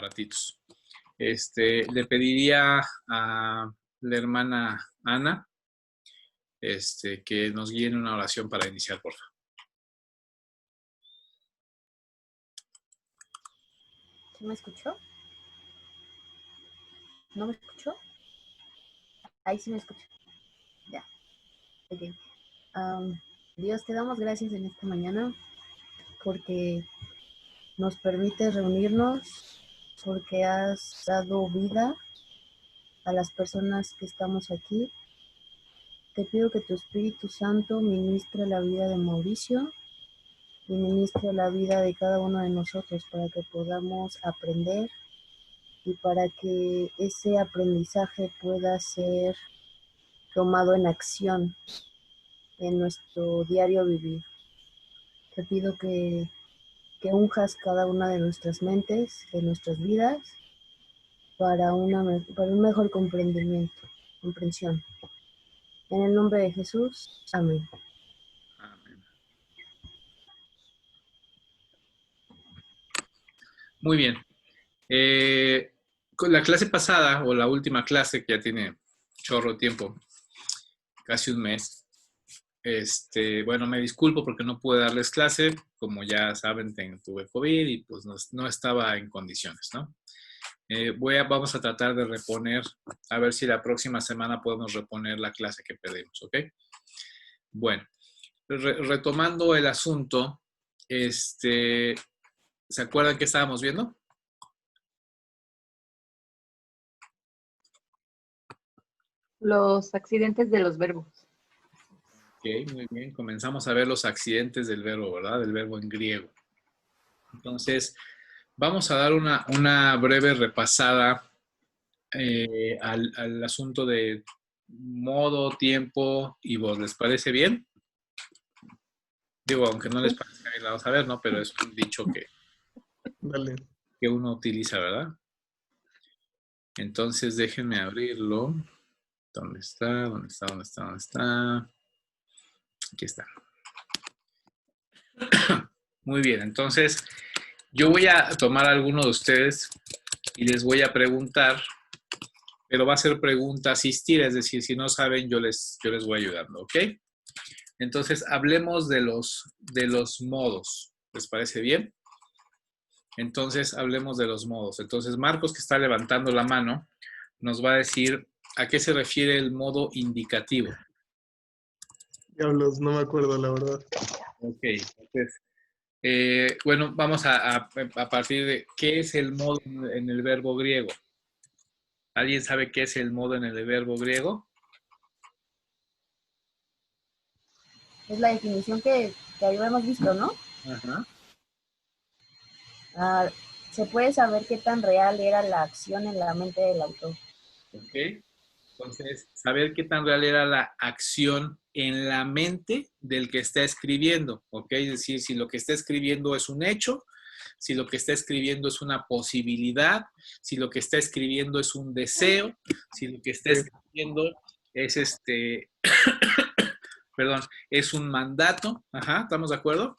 ratitos. Le pediría a la hermana Ana que nos guíe en una oración para iniciar, por favor. ¿Sí me escuchó? ¿No me escuchó? Ahí sí me escuchó. Ya. Ok. Dios, te damos gracias en esta mañana porque nos permite reunirnos, porque has dado vida a las personas que estamos aquí. Te pido que tu Espíritu Santo ministre la vida de Mauricio y ministre la vida de cada uno de nosotros para que podamos aprender y para que ese aprendizaje pueda ser tomado en acción en nuestro diario vivir. Te pido que unjas cada una de nuestras mentes, de nuestras vidas, para un mejor comprensión. En el nombre de Jesús, amén. Amén. Muy bien. Con la clase pasada, o la última clase, que ya tiene chorro tiempo, casi un mes, bueno, me disculpo porque no pude darles clase. Como ya saben, tuve COVID y pues no estaba en condiciones, ¿no? Vamos a tratar de reponer, a ver si la próxima semana podemos reponer la clase que perdimos, ¿ok? Bueno, retomando el asunto, ¿se acuerdan que estábamos viendo? Los accidentes de los verbos. Ok, muy bien. Comenzamos a ver los accidentes del verbo, ¿verdad? Del verbo en griego. Entonces, vamos a dar una breve repasada al asunto de modo, tiempo y voz. ¿Les parece bien? Digo, aunque no les parezca bien, la vamos a ver, ¿no? Pero es un dicho que uno utiliza, ¿verdad? Entonces, déjenme abrirlo. ¿Dónde está? ¿Dónde está? ¿Dónde está? ¿Dónde está? Aquí está. Muy bien, entonces yo voy a tomar a alguno de ustedes y les voy a preguntar, pero va a ser pregunta asistida, es decir, si no saben, yo les voy ayudando, ¿ok? Entonces, hablemos de los modos. ¿Les parece bien? Entonces, hablemos de los modos. Entonces, Marcos, que está levantando la mano, nos va a decir a qué se refiere el modo indicativo. Diablos, no me acuerdo, la verdad. Ok, entonces, bueno, vamos a partir de qué es el modo en el verbo griego. ¿Alguien sabe qué es el modo en el verbo griego? Es la definición que habíamos visto, ¿no? Ajá. Se puede saber qué tan real era la acción en la mente del autor. Ok. Entonces, saber qué tan real era la acción en la mente del que está escribiendo, ¿ok? Es decir, si lo que está escribiendo es un hecho, si lo que está escribiendo es una posibilidad, si lo que está escribiendo es un deseo, si lo que está escribiendo es perdón, es un mandato. Ajá, ¿estamos de acuerdo?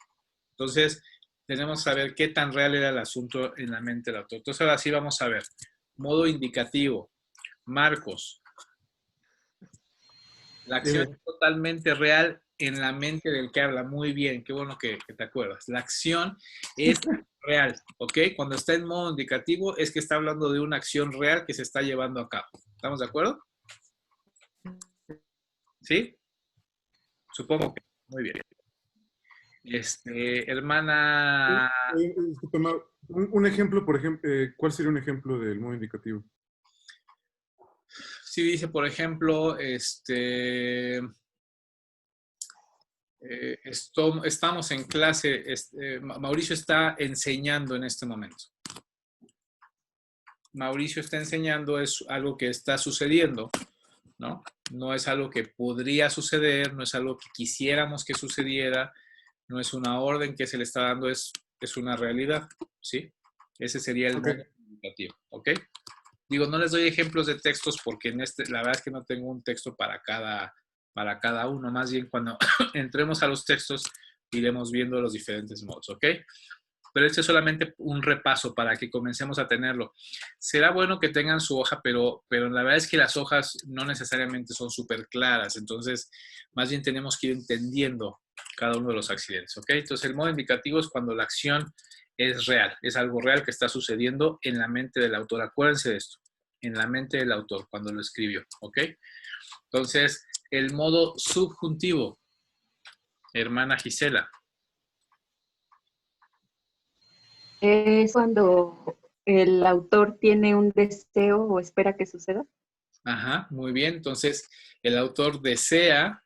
Entonces, tenemos que saber qué tan real era el asunto en la mente del autor. Entonces, ahora sí vamos a ver. Modo indicativo. Marcos. La acción es totalmente real en la mente del que habla. Muy bien, qué bueno que te acuerdas. La acción es real, ¿ok? Cuando está en modo indicativo es que está hablando de una acción real que se está llevando a cabo. ¿Estamos de acuerdo? ¿Sí? Supongo que. Muy bien. Hermana... Disculpa, un ejemplo, por ejemplo, ¿cuál sería un ejemplo del modo indicativo? Sí, dice, por ejemplo, estamos en clase, Mauricio está enseñando en este momento. Mauricio está enseñando, es algo que está sucediendo, ¿no? No es algo que podría suceder, no es algo que quisiéramos que sucediera, no es una orden que se le está dando, es una realidad, ¿sí? Ese sería el modo indicativo, ¿ok? Digo, no les doy ejemplos de textos porque la verdad es que no tengo un texto para cada uno. Más bien, cuando entremos a los textos, iremos viendo los diferentes modos, ¿ok? pero este es solamente un repaso para que comencemos a tenerlo. Será bueno que tengan su hoja, pero la verdad es que las hojas no necesariamente son súper claras, entonces más bien tenemos que ir entendiendo cada uno de los accidentes, ¿ok? Entonces el modo indicativo es cuando la acción es real, es algo real que está sucediendo en la mente del autor. Acuérdense de esto, en la mente del autor cuando lo escribió, ¿ok? Entonces, el modo subjuntivo, hermana Gisela. Es cuando el autor tiene un deseo o espera que suceda. Ajá, muy bien. Entonces, el autor desea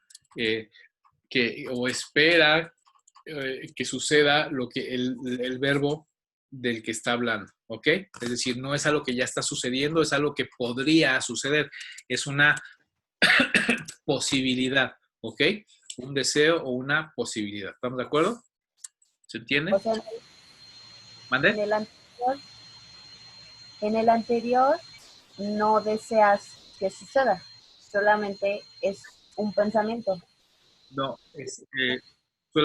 o espera que suceda lo que el verbo del que está hablando, ¿ok? Es decir, no es algo que ya está sucediendo, es algo que podría suceder. Es una posibilidad, ¿ok? Un deseo o una posibilidad. ¿Estamos de acuerdo? ¿Se entiende? O sea, en ¿Mande? en el anterior no deseas que suceda, solamente es un pensamiento. No,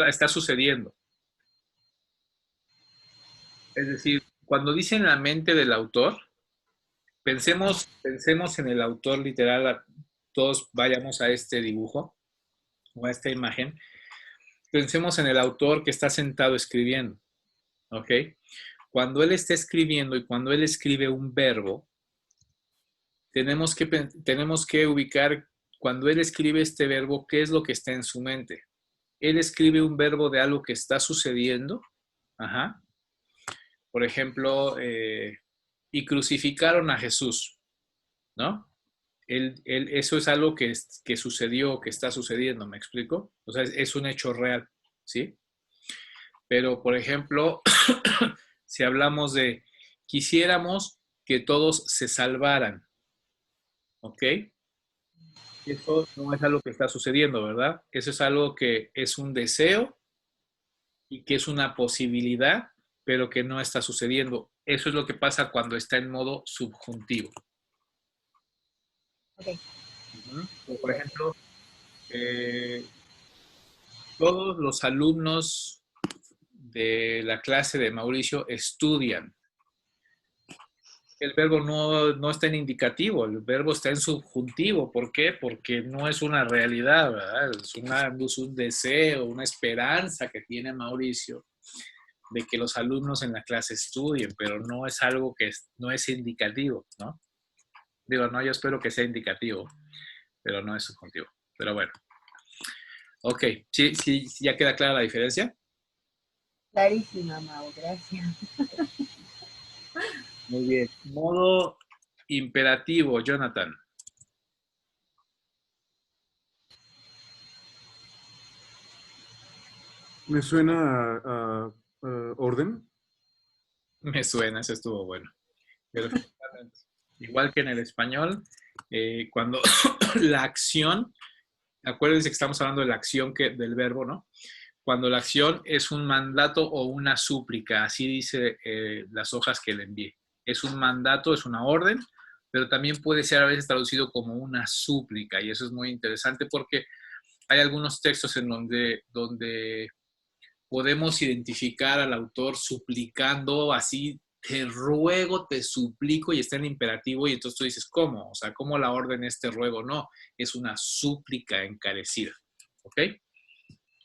está sucediendo. Es decir, cuando dicen la mente del autor, pensemos en el autor literal, todos vayamos a este dibujo o a esta imagen. Pensemos en el autor que está sentado escribiendo, ¿ok? Cuando él está escribiendo y cuando él escribe un verbo, tenemos que ubicar cuando él escribe este verbo, qué es lo que está en su mente. Él escribe un verbo de algo que está sucediendo, ajá. Por ejemplo, y crucificaron a Jesús, ¿no? Eso es algo que sucedió, que está sucediendo, ¿me explico? O sea, es un hecho real, ¿sí? Pero, por ejemplo, si hablamos de quisiéramos que todos se salvaran, ¿ok? Eso no es algo que está sucediendo, ¿verdad? Eso es algo que es un deseo y que es una posibilidad, pero que no está sucediendo. Eso es lo que pasa cuando está en modo subjuntivo. Okay. Por ejemplo, eh, todos los alumnos de la clase de Mauricio estudian. El verbo no está en indicativo, el verbo está en subjuntivo. ¿Por qué? Porque no es una realidad, ¿verdad? Es un deseo, una esperanza que tiene Mauricio de que los alumnos en la clase estudien, pero no es algo que no es indicativo, ¿no? Digo, no, yo espero que sea indicativo, pero no es subjuntivo. Pero bueno. Ok, ¿sí ya queda clara la diferencia? Clarísima, Mau, gracias. Muy bien. Modo imperativo, Jonathan. Me suena a orden. Me suena, eso estuvo bueno. Perfectamente. Igual que en el español, cuando la acción, acuérdense que estamos hablando de la acción del verbo, ¿no? Cuando la acción es un mandato o una súplica, así dice las hojas que le envié. Es un mandato, es una orden, pero también puede ser a veces traducido como una súplica, y eso es muy interesante porque hay algunos textos en donde podemos identificar al autor suplicando así, te ruego, te suplico, y está en imperativo, y entonces tú dices, ¿cómo? O sea, ¿cómo la orden es te ruego? No, es una súplica encarecida, ¿ok?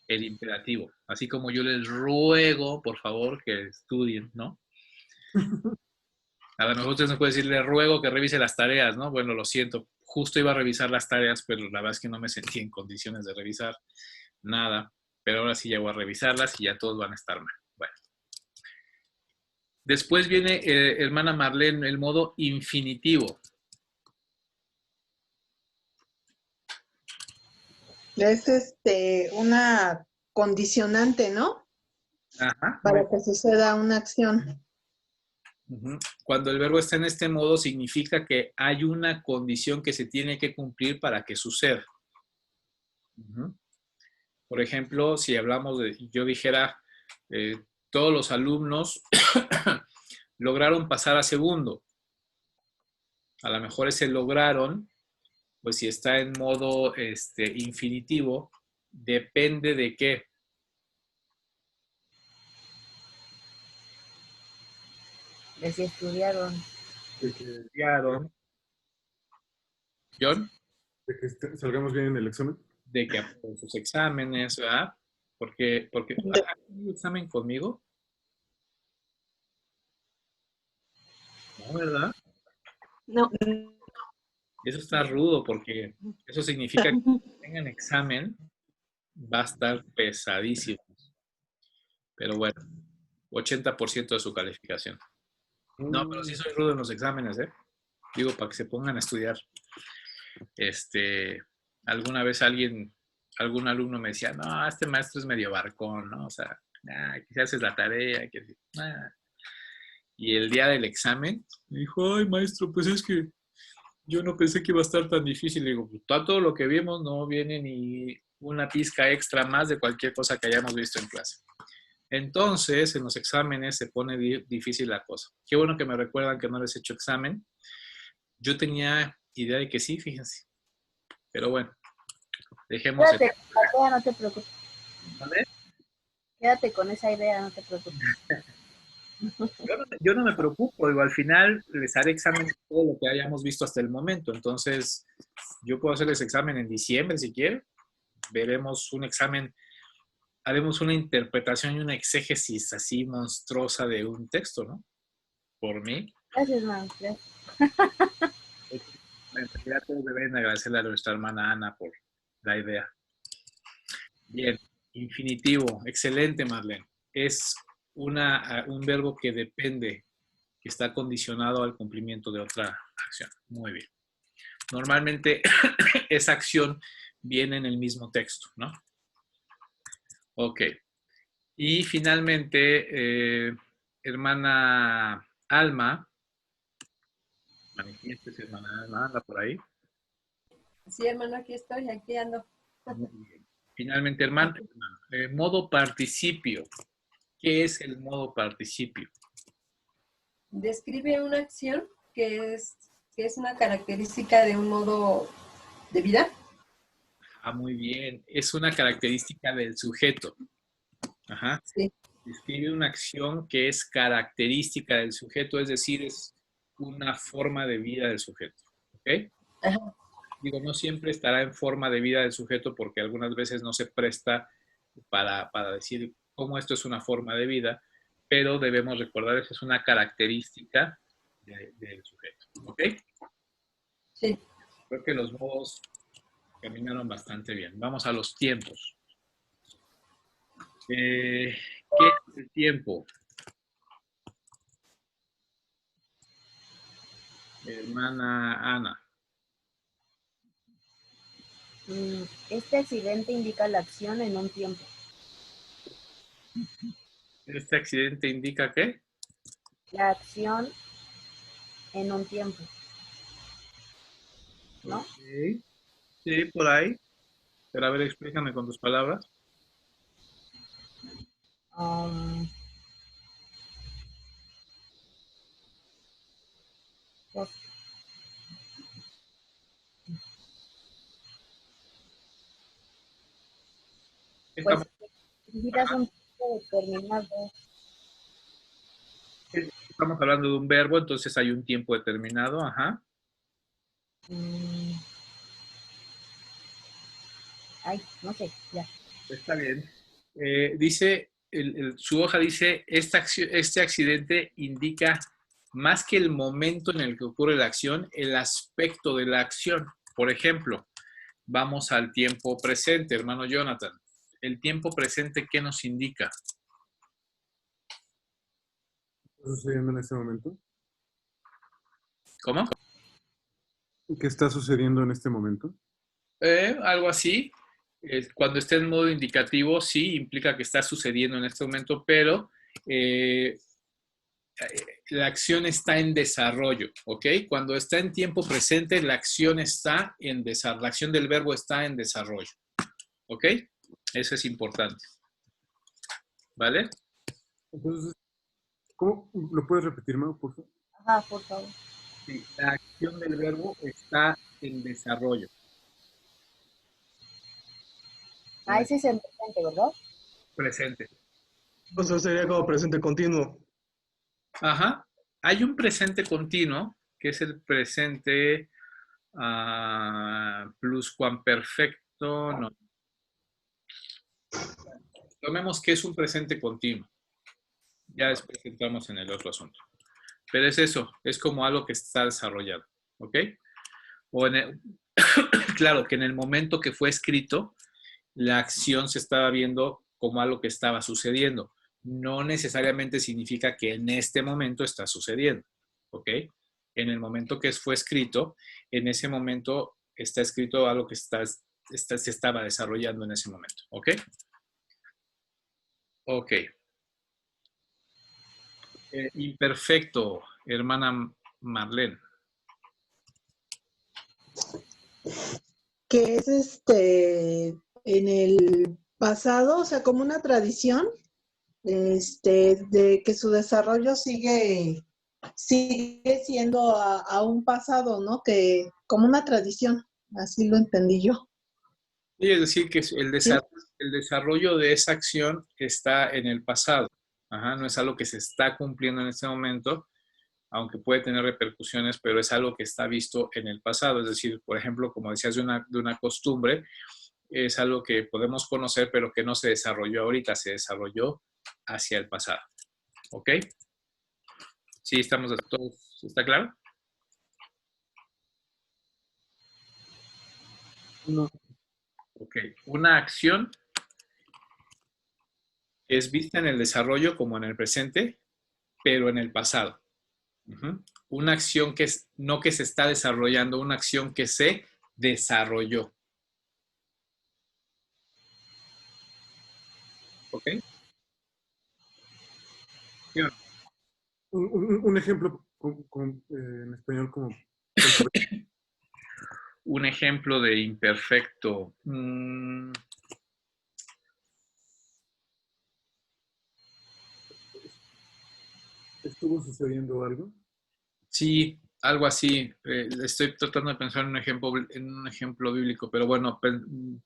El imperativo. Así como yo les ruego, por favor, que estudien, ¿no? A lo mejor ustedes no pueden decir, le ruego que revise las tareas, ¿no? Bueno, lo siento, justo iba a revisar las tareas, pero la verdad es que no me sentí en condiciones de revisar nada, pero ahora sí ya voy a revisarlas y ya todos van a estar mal. Bueno. Después viene, hermana Marlene, el modo infinitivo. Es una condicionante, ¿no? Ajá. Para que suceda una acción. Cuando el verbo está en este modo, significa que hay una condición que se tiene que cumplir para que suceda. Por ejemplo, si hablamos yo dijera, todos los alumnos lograron pasar a segundo. A lo mejor ese lograron, pues si está en modo infinitivo, depende de qué. De si estudiaron. De que, Estudiaron. John, de que salgamos bien en el examen. de que aprueben sus exámenes, ¿verdad? Porque ¿has tenido examen conmigo? No, ¿verdad? No. Eso está rudo porque eso significa que cuando tengan examen va a estar pesadísimo. Pero bueno, 80% de su calificación. No, pero sí soy rudo en los exámenes, ¿eh? Digo, para que se pongan a estudiar. Alguna vez algún alumno me decía, no, este maestro es medio barcón, ¿no? O sea, que haces la tarea, que Y el día del examen, me dijo, ay, maestro, pues es que yo no pensé que iba a estar tan difícil. Le digo, pues todo lo que vimos no viene ni una pizca extra más de cualquier cosa que hayamos visto en clase. Entonces, en los exámenes se pone difícil la cosa. Qué bueno que me recuerdan que no les he hecho examen. Yo tenía idea de que sí, fíjense. Pero bueno, dejemos Quédate con la idea, no te preocupes. ¿Vale? Quédate con esa idea, no te preocupes. Yo no me preocupo, digo, al final les haré examen de todo lo que hayamos visto hasta el momento. Entonces, yo puedo hacerles examen en diciembre si quieren. Veremos un examen, haremos una interpretación y una exégesis así monstruosa de un texto, ¿no? Por mí. Gracias, maestra. En realidad todos deben agradecerle a nuestra hermana Ana por la idea. Bien, infinitivo, excelente, Marlene. Es un verbo que depende, que está condicionado al cumplimiento de otra acción. Muy bien. Normalmente esa acción viene en el mismo texto, ¿no? Ok. Y finalmente, hermana Alma, manifiéstese, hermana Alma, anda por ahí. Sí, hermano, aquí estoy, aquí ando. Muy bien. Finalmente, hermano, modo participio. ¿Qué es el modo participio? Describe una acción que es una característica de un modo de vida. Muy bien. Es una característica del sujeto. Ajá. Sí. Describe una acción que es característica del sujeto, es decir, es una forma de vida del sujeto. ¿Ok? Ajá. Digo, no siempre estará en forma de vida del sujeto porque algunas veces no se presta para decir cómo esto es una forma de vida, pero debemos recordar que es una característica del sujeto. ¿Ok? Sí. Creo que los modos caminaron bastante bien. Vamos a los tiempos. ¿Qué es el tiempo? Hermana Ana. Este accidente indica la acción en un tiempo. ¿Este accidente indica qué? La acción en un tiempo. ¿No? Okay. Sí, por ahí. Pero a ver, explícame con tus palabras. Pues, Estamos, necesitas un tiempo determinado. estamos hablando de un verbo, entonces hay un tiempo determinado. Ajá. Ay, no sé, ya. Está bien. Dice, su hoja dice, este accidente indica más que el momento en el que ocurre la acción, el aspecto de la acción. Por ejemplo, vamos al tiempo presente, hermano Jonathan. El tiempo presente, ¿qué nos indica? ¿Qué está sucediendo en este momento? ¿Cómo? ¿Qué está sucediendo en este momento? Algo así. Cuando esté en modo indicativo, sí, implica que está sucediendo en este momento, pero la acción está en desarrollo, ¿ok? Cuando está en tiempo presente, la acción está en desarrollo, la acción del verbo está en desarrollo, ¿ok? Eso es importante, ¿vale? Entonces, ¿cómo lo puedes repetir, Mau, por favor? Ajá, por favor. Sí, la acción del verbo está en desarrollo. Ese es el presente, ¿verdad? Presente. O sea, sería como presente continuo. Ajá. Hay un presente continuo, que es el presente pluscuamperfecto. No. Tomemos que es un presente continuo. Ya después entramos en el otro asunto. Pero es eso, es como algo que está desarrollado. ¿Ok? O claro, que en el momento que fue escrito, la acción se estaba viendo como algo que estaba sucediendo. No necesariamente significa que en este momento está sucediendo. ¿Ok? En el momento que fue escrito, en ese momento está escrito algo que se estaba desarrollando en ese momento. ¿Ok? Ok. Imperfecto, hermana Marlene. Que es en el pasado, o sea, como una tradición, de que su desarrollo sigue siendo a un pasado, ¿no? Que como una tradición, así lo entendí yo. Y es decir, que ¿Sí? el desarrollo de esa acción está en el pasado. Ajá, no es algo que se está cumpliendo en este momento, aunque puede tener repercusiones, pero es algo que está visto en el pasado. Es decir, por ejemplo, como decías, de una costumbre, es algo que podemos conocer, pero que no se desarrolló ahorita, se desarrolló hacia el pasado. ¿Ok? ¿Sí estamos todos? ¿Está claro? No. Ok. Una acción es vista en el desarrollo como en el presente, pero en el pasado. Ujú. Una acción que es, no que se está desarrollando, una acción que se desarrolló. ¿Ok? ¿Sí o no? Un ejemplo en español como... ¿cuál sería? Un ejemplo de imperfecto. ¿Estuvo sucediendo algo? Sí, algo así. Estoy tratando de pensar en un ejemplo bíblico, pero bueno,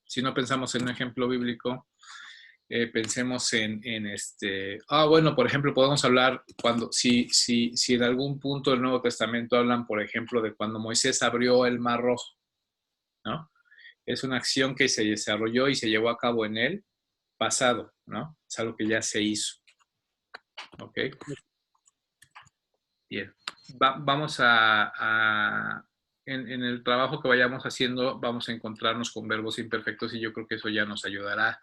si no pensamos en un ejemplo bíblico, pensemos en este. Bueno, por ejemplo, podemos hablar si en algún punto del Nuevo Testamento hablan, por ejemplo, de cuando Moisés abrió el Mar Rojo, ¿no? Es una acción que se desarrolló y se llevó a cabo en el pasado, ¿no? Es algo que ya se hizo. ¿Ok? Bien. Vamos en el trabajo que vayamos haciendo, vamos a encontrarnos con verbos imperfectos y yo creo que eso ya nos ayudará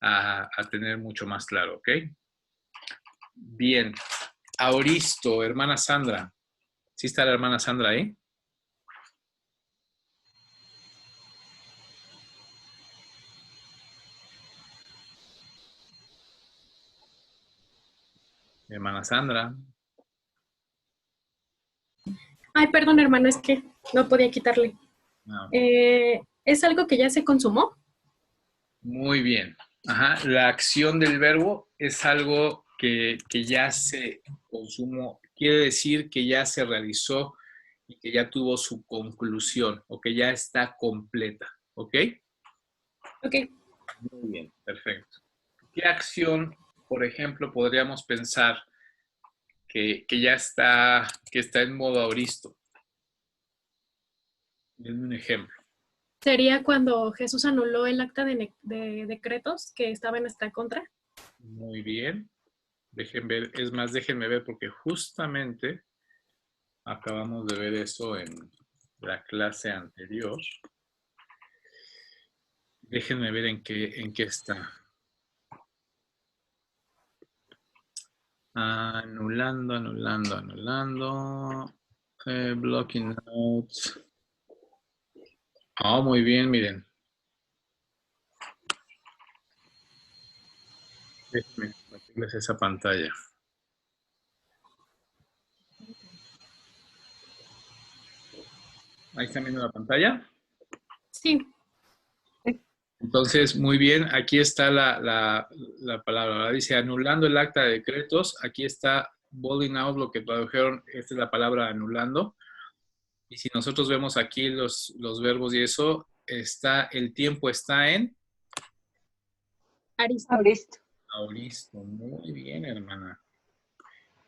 a tener mucho más claro, ¿ok? Bien. Auristo, hermana Sandra. ¿Sí está la hermana Sandra ahí? Hermana Sandra. Ay, perdón, hermano, es que no podía quitarle. No. ¿Es algo que ya se consumó? Muy bien. Ajá. La acción del verbo es algo que ya se consumó. Quiere decir que ya se realizó y que ya tuvo su conclusión o que ya está completa. ¿Ok? Ok. Muy bien, perfecto. ¿Qué acción, por ejemplo, podríamos pensar que está en modo auristo? Denme un ejemplo. ¿Sería cuando Jesús anuló el acta de decretos que estaba en nuestra contra? Muy bien. Déjenme ver, es más, déjenme ver porque justamente acabamos de ver eso en la clase anterior. Déjenme ver en qué está. Anulando. Blocking out. Muy bien, miren. Déjenme compartirles esa pantalla. Ahí están viendo la pantalla. Sí. Entonces, muy bien, aquí está la palabra, ¿verdad? Dice anulando el acta de decretos. Aquí está balling out, lo que tradujeron, esta es la palabra anulando. Y si nosotros vemos aquí los verbos y eso, el tiempo está en Auristo. auristo. Muy bien, hermana.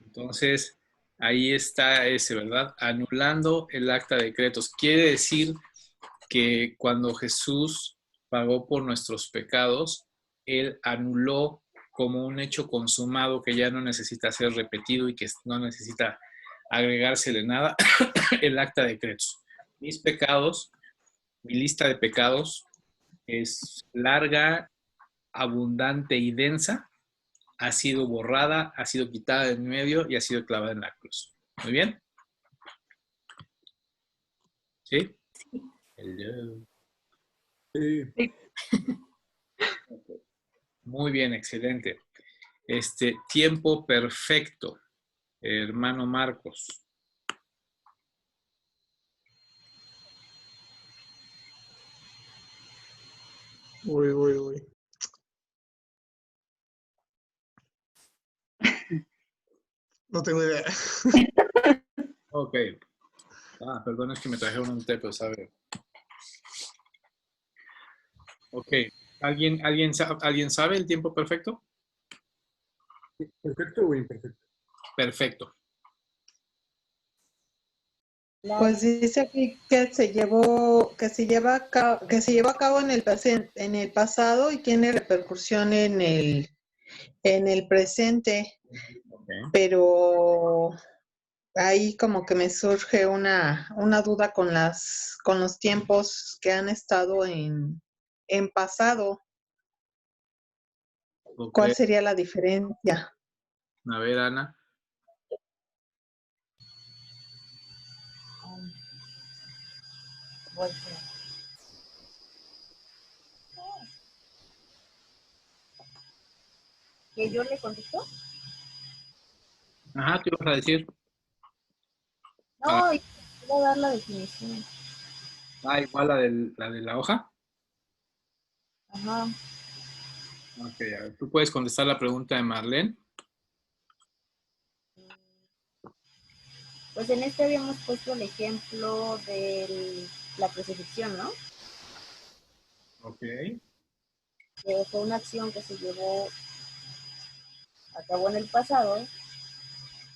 Entonces, Ahí está ese, ¿verdad? Anulando el acta de decretos. Quiere decir que cuando Jesús pagó por nuestros pecados, Él anuló como un hecho consumado que ya no necesita ser repetido y que no necesita agregársele nada, el acta de decretos. Mis pecados, mi lista de pecados es larga, abundante y densa. Ha sido borrada, ha sido quitada de en medio y ha sido clavada en la cruz. ¿Muy bien? ¿Sí? Hello. Sí. Muy bien, excelente. Tiempo perfecto, hermano Marcos. Uy. No tengo idea. Ok. Perdón, es que me trajeron un té, pero sabe. Ok. ¿Alguien sabe el tiempo perfecto? ¿Perfecto o imperfecto? Perfecto. Pues dice aquí que se lleva a cabo en el pasado y tiene repercusión en el presente, Okay. pero ahí como que me surge una duda con los tiempos que han estado en pasado. Ok. ¿Cuál sería la diferencia? A ver, Ana. ¿Que yo le contesto? Ajá, ¿qué ibas a decir? No, voy a dar la definición. Igual la de la hoja. Ajá. Ok, a ver, ¿tú puedes contestar la pregunta de Marlene? Pues en este habíamos puesto el ejemplo de la crucifixión, ¿no? Ok. Que fue una acción que se llevó a cabo en el pasado,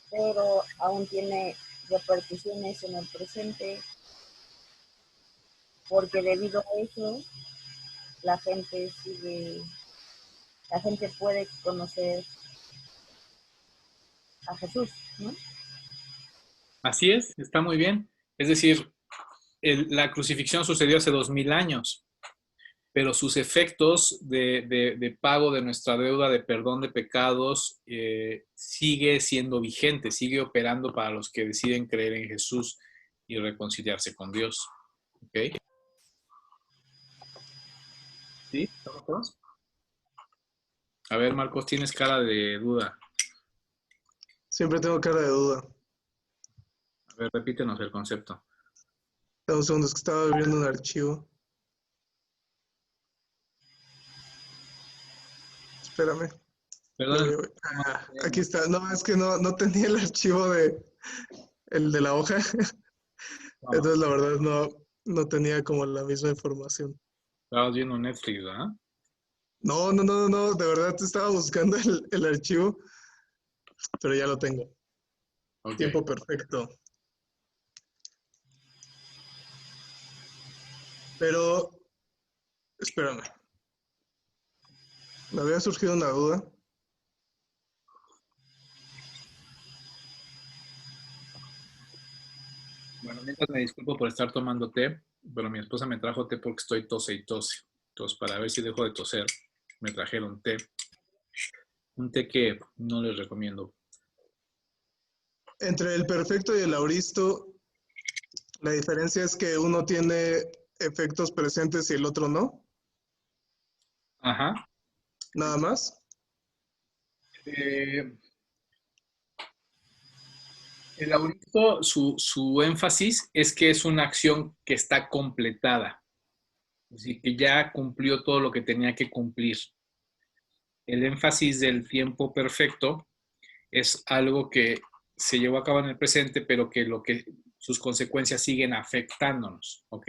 pero aún tiene repercusiones en el presente, porque debido a eso la gente puede conocer a Jesús, ¿no? Así es, está muy bien. Es decir, la crucifixión sucedió hace 2000 años, pero sus efectos de pago de nuestra deuda, de perdón de pecados, sigue siendo vigente, sigue operando para los que deciden creer en Jesús y reconciliarse con Dios. ¿Ok? ¿Sí? ¿Estamos todos? A ver, Marcos, tienes cara de duda. Siempre tengo cara de duda. A ver, repítenos el concepto. Dame un segundo, es que estaba viendo un archivo. Espérame. Perdón. Aquí está. No, es que no tenía el archivo el de la hoja. Entonces, la verdad, no tenía como la misma información. Estabas viendo Netflix, ¿verdad? No. De verdad estaba buscando el archivo, pero ya lo tengo. Ok. Tiempo perfecto. Pero, espérame. Me había surgido una duda. Bueno, mientras me disculpo por estar tomando té, pero mi esposa me trajo té porque estoy tose y tose. Entonces, para ver si dejo de toser, me trajeron té. Un té que no les recomiendo. Entre el perfecto y el auristo, la diferencia es que uno tiene efectos presentes y el otro no. Ajá. Nada más. El auristo, su énfasis es que es una acción que está completada. Es decir, que ya cumplió todo lo que tenía que cumplir. El énfasis del tiempo perfecto es algo que se llevó a cabo en el presente, pero que sus consecuencias siguen afectándonos, ¿ok?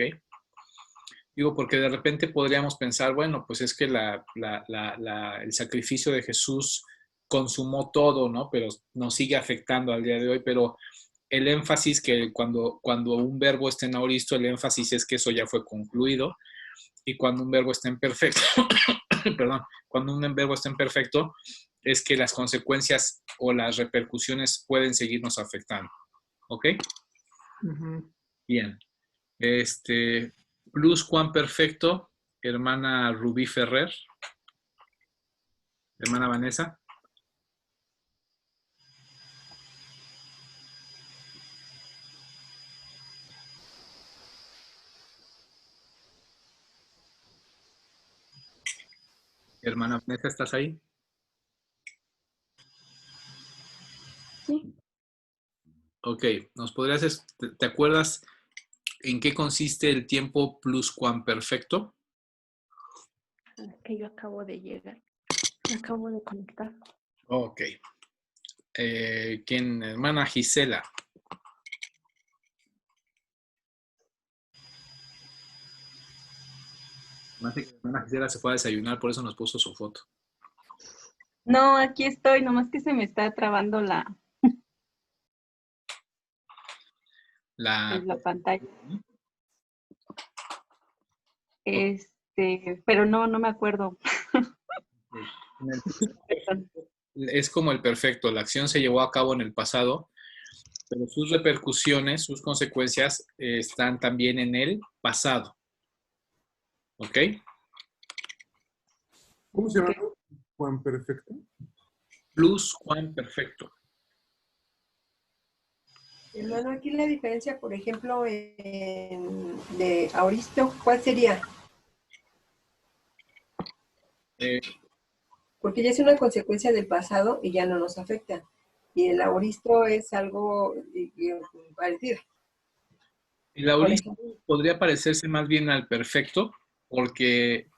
Digo, porque de repente podríamos pensar, bueno, pues es que el sacrificio de Jesús consumó todo, ¿no? Pero nos sigue afectando al día de hoy, pero el énfasis que cuando un verbo está en aoristo, el énfasis es que eso ya fue concluido, y cuando un verbo está en perfecto, perdón, cuando un verbo está en perfecto, es que las consecuencias o las repercusiones pueden seguirnos afectando. ¿Ok? Ujú. Bien. Pluscuamperfecto, hermana Rubí Ferrer, hermana Vanessa. Hermana Vanessa, ¿estás ahí? Sí. Ok, ¿nos podrías, te acuerdas en qué consiste el tiempo pluscuamperfecto? Que yo acabo de llegar. Me acabo de conectar. Ok. ¿Quién? Hermana Gisela. Más que la hermana Gisela se fue a desayunar, por eso nos puso su foto. No, aquí estoy, nomás que se me está trabando la pantalla. Pero no me acuerdo. Es como el perfecto. La acción se llevó a cabo en el pasado, pero sus repercusiones, sus consecuencias están también en el pasado. ¿Ok? ¿Cómo se llama? Juan Perfecto. Pluscuamperfecto. Hermano, aquí la diferencia, por ejemplo, de aoristo, ¿cuál sería? Porque ya es una consecuencia del pasado y ya no nos afecta. Y el aoristo es algo parecido. El aoristo podría parecerse más bien al perfecto, porque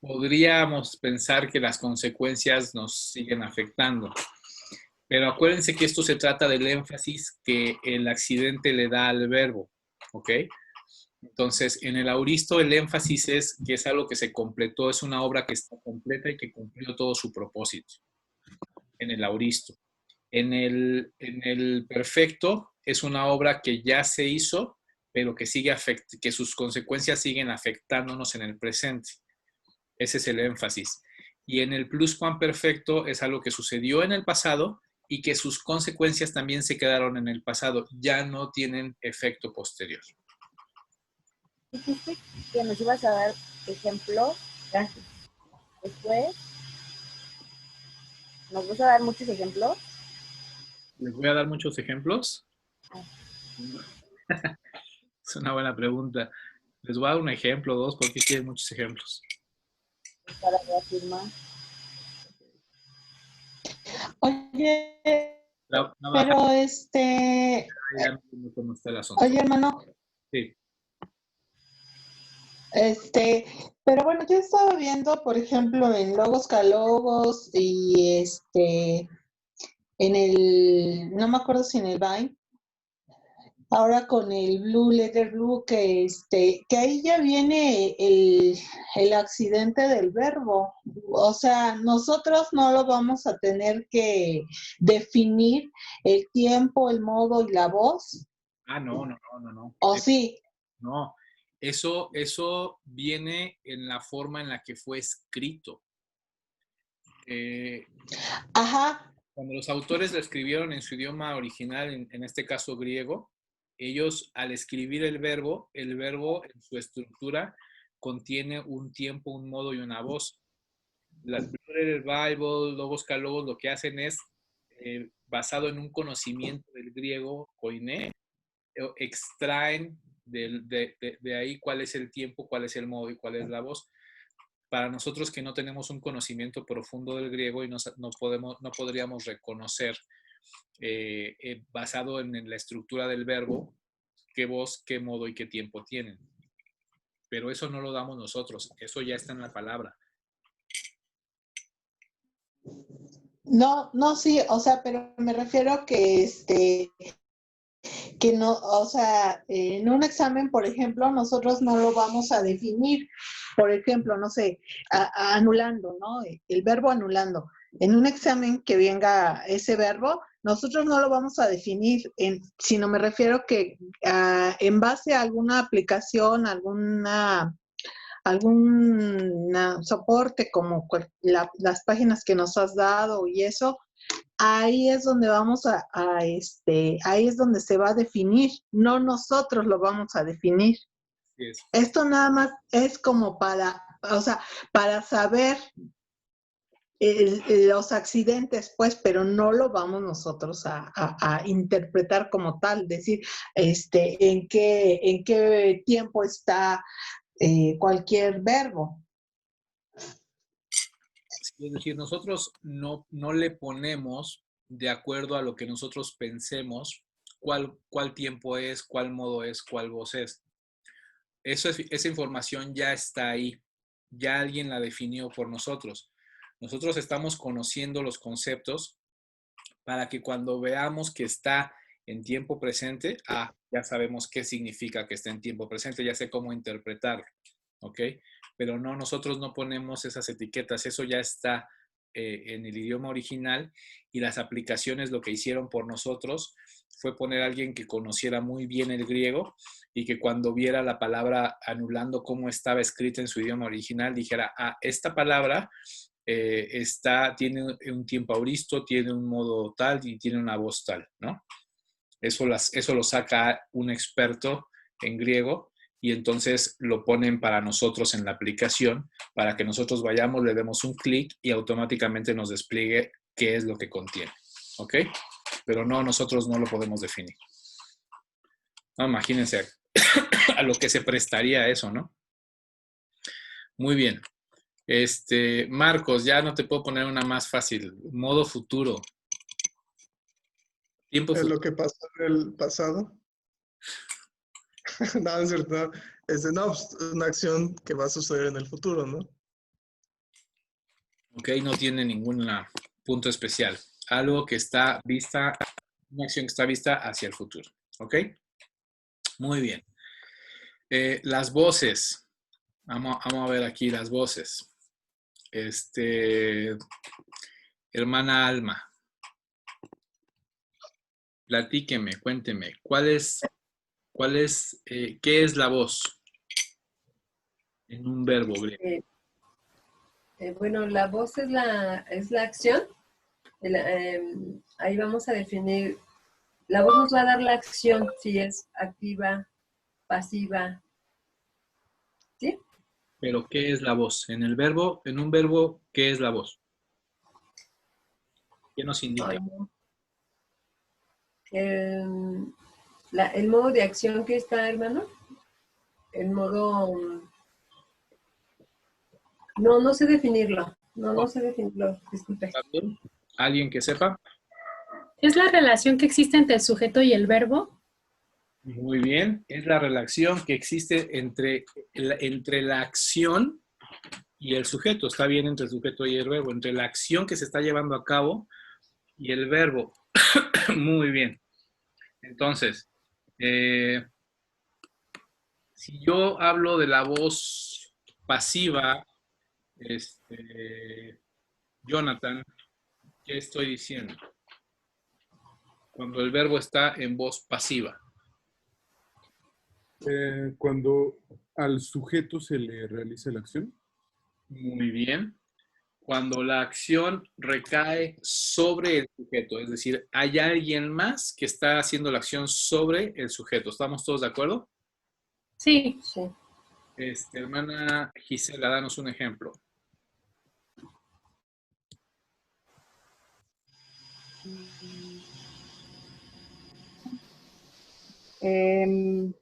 podríamos pensar que las consecuencias nos siguen afectando. Pero acuérdense que esto se trata del énfasis que el accidente le da al verbo, ¿ok? Entonces, en el aoristo el énfasis es que es algo que se completó, es una obra que está completa y que cumplió todo su propósito, en el aoristo. En el perfecto es una obra que ya se hizo, pero que que sus consecuencias siguen afectándonos en el presente. Ese es el énfasis. Y en el pluscuamperfecto es algo que sucedió en el pasado y que sus consecuencias también se quedaron en el pasado, ya no tienen efecto posterior. Dijiste que nos ibas a dar ejemplos. Gracias. Después, ¿nos vas a dar muchos ejemplos? Les voy a dar muchos ejemplos. Es una buena pregunta. Les voy a dar un ejemplo, dos, porque quieren muchos ejemplos. Para reafirmar. Oye, Pero ya no entiendo cómo está el asunto. oye, hermano, Sí. pero bueno, yo estaba viendo, por ejemplo, en Logos Calogos y no me acuerdo si en el Vine, ahora con el Blue Letter Blue, que ahí ya viene el accidente del verbo. O sea, nosotros no lo vamos a tener que definir el tiempo, el modo y la voz. Ah, no. ¿O sí? No, eso viene en la forma en la que fue escrito. Ajá. Cuando los autores lo escribieron en su idioma original, en este caso griego, ellos al escribir el verbo en su estructura contiene un tiempo, un modo y una voz. Las Blue Letter Bible, Logos Kalogos, lo que hacen es, basado en un conocimiento del griego koiné, extraen de ahí cuál es el tiempo, cuál es el modo y cuál es la voz. Para nosotros que no tenemos un conocimiento profundo del griego y no podríamos reconocer, basado en la estructura del verbo, qué voz, qué modo y qué tiempo tienen. Pero eso no lo damos nosotros, eso ya está en la palabra. No, sí, o sea, pero me refiero que no, o sea, en un examen, por ejemplo, nosotros no lo vamos a definir, por ejemplo, no sé, anulando, ¿no? El verbo anulando. que venga ese verbo, nosotros no lo vamos a definir, sino me refiero que en base a alguna aplicación, algún soporte como las páginas que nos has dado y eso, ahí es donde ahí es donde se va a definir, no nosotros lo vamos a definir. Sí es. Esto nada más es como para saber los accidentes, pues, pero no lo vamos nosotros a interpretar como tal, decir, en qué tiempo está cualquier verbo. Sí, es decir, nosotros no le ponemos de acuerdo a lo que nosotros pensemos cuál tiempo es, cuál modo es, cuál voz es. Esa información ya está ahí, ya alguien la definió por nosotros. Nosotros estamos conociendo los conceptos para que cuando veamos que está en tiempo presente, ya sabemos qué significa que está en tiempo presente, ya sé cómo interpretarlo, ¿ok? Pero no, nosotros no ponemos esas etiquetas, eso ya está en el idioma original, y las aplicaciones lo que hicieron por nosotros fue poner a alguien que conociera muy bien el griego y que cuando viera la palabra anulando cómo estaba escrita en su idioma original, dijera, esta palabra tiene un tiempo auristo, tiene un modo tal y tiene una voz tal, ¿no? Eso lo saca un experto en griego y entonces lo ponen para nosotros en la aplicación para que nosotros vayamos, le demos un clic y automáticamente nos despliegue qué es lo que contiene, ¿ok? Pero no, nosotros no lo podemos definir. No, imagínense a lo que se prestaría eso, ¿no? Muy bien. Marcos, ya no te puedo poner una más fácil. Modo futuro. Tiempo Es futuro. lo que pasó en el pasado. No, es cierto. No, pues, una acción que va a suceder en el futuro, ¿no? Ok, no tiene ningún punto especial. Algo que está vista, una acción que está vista hacia el futuro. ¿Ok? Muy bien. Las voces. Vamos a ver aquí las voces. Hermana Alma, platíqueme, cuénteme, ¿qué es la voz en un verbo griego? Bueno, la voz es la acción. Ahí vamos a definir, la voz nos va a dar la acción, si es activa, pasiva, ¿sí? Pero, ¿qué es la voz? En un verbo, ¿qué es la voz? ¿Qué nos indica? Ay, no. El modo de acción que está, hermano, el modo... No sé definirlo. No sé definirlo, disculpe. ¿Alguien que sepa? ¿Es la relación que existe entre el sujeto y el verbo? Muy bien. Es la relación que existe entre la acción y el sujeto. Está bien, entre el sujeto y el verbo. Entre la acción que se está llevando a cabo y el verbo. Muy bien. Entonces, si yo hablo de la voz pasiva, Jonathan, ¿qué estoy diciendo? Cuando el verbo está en voz pasiva. Cuando al sujeto se le realiza la acción. Muy bien. Cuando la acción recae sobre el sujeto, es decir, hay alguien más que está haciendo la acción sobre el sujeto. ¿Estamos todos de acuerdo? Sí. Sí. Hermana Gisela, danos un ejemplo. ¿El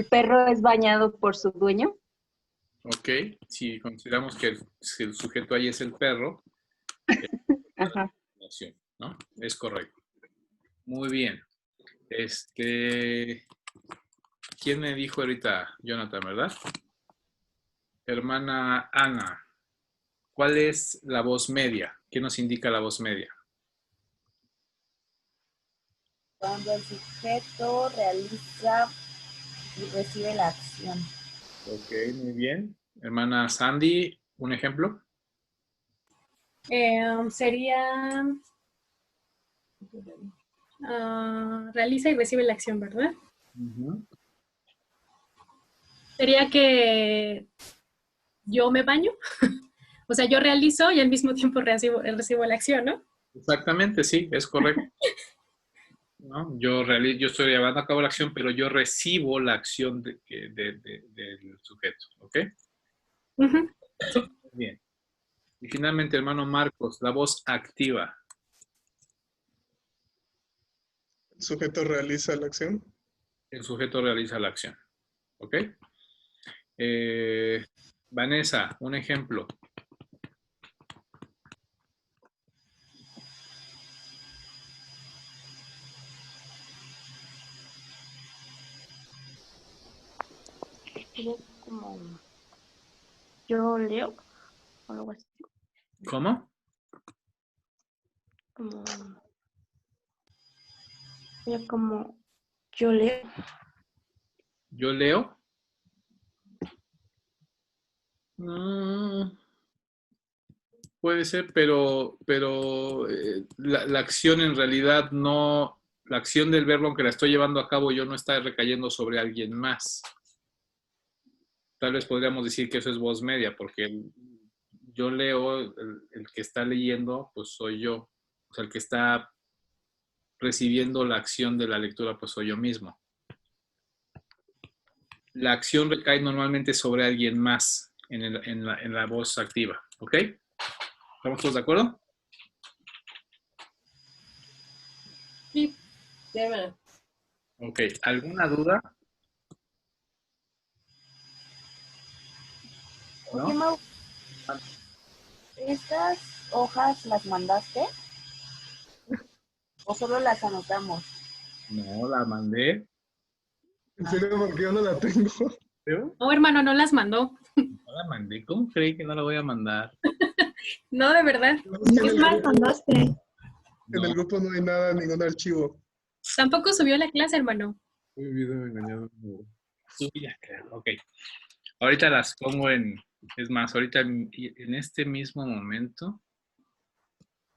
perro es bañado por su dueño? Ok, si consideramos que el sujeto ahí es el perro, Ajá. ¿no? Es correcto. Muy bien. ¿Quién me dijo ahorita? Jonathan, ¿verdad? Hermana Ana, ¿cuál es la voz media? ¿Qué nos indica la voz media? Cuando el sujeto realiza y recibe la acción. Ok, muy bien. Hermana Sandy, ¿un ejemplo? Sería realiza y recibe la acción, ¿verdad? Ujú. Sería que yo me baño, o sea, yo realizo y al mismo tiempo recibo la acción, ¿no? Exactamente, sí, es correcto. ¿No? Yo estoy llevando a cabo la acción, pero yo recibo la acción del sujeto. ¿Ok? Ujú. Bien. Y finalmente, hermano Marcos, la voz activa. El sujeto realiza la acción. El sujeto realiza la acción. ¿Ok? Eh, Vanessa, un ejemplo. Sería como yo leo o algo así, ¿Cómo? como sería como yo leo. Yo leo. Mm, puede ser, pero la acción en realidad no, la acción del verbo, aunque la estoy llevando a cabo, yo no está recayendo sobre alguien más. Tal vez podríamos decir que eso es voz media, porque yo leo, el que está leyendo, pues soy yo. O sea, el que está recibiendo la acción de la lectura, pues soy yo mismo. La acción recae normalmente sobre alguien más en la voz activa. ¿Ok? ¿Estamos todos de acuerdo? Sí. Tema. Ok. ¿Alguna duda? Oye, ¿No? Mau, ¿estas hojas las mandaste o solo las anotamos? No, la mandé. ¿En serio? Porque yo no la tengo. ¿Pero? No, hermano, no las mandó. No la mandé. ¿Cómo creí que no la voy a mandar? No, de verdad. En Es el más, grupo, mandaste. en No, el grupo no hay nada, ningún archivo. Tampoco subió la clase, hermano. He vivido engañado. tú ya creo. Ok. Ahorita las pongo es más, ahorita en este mismo momento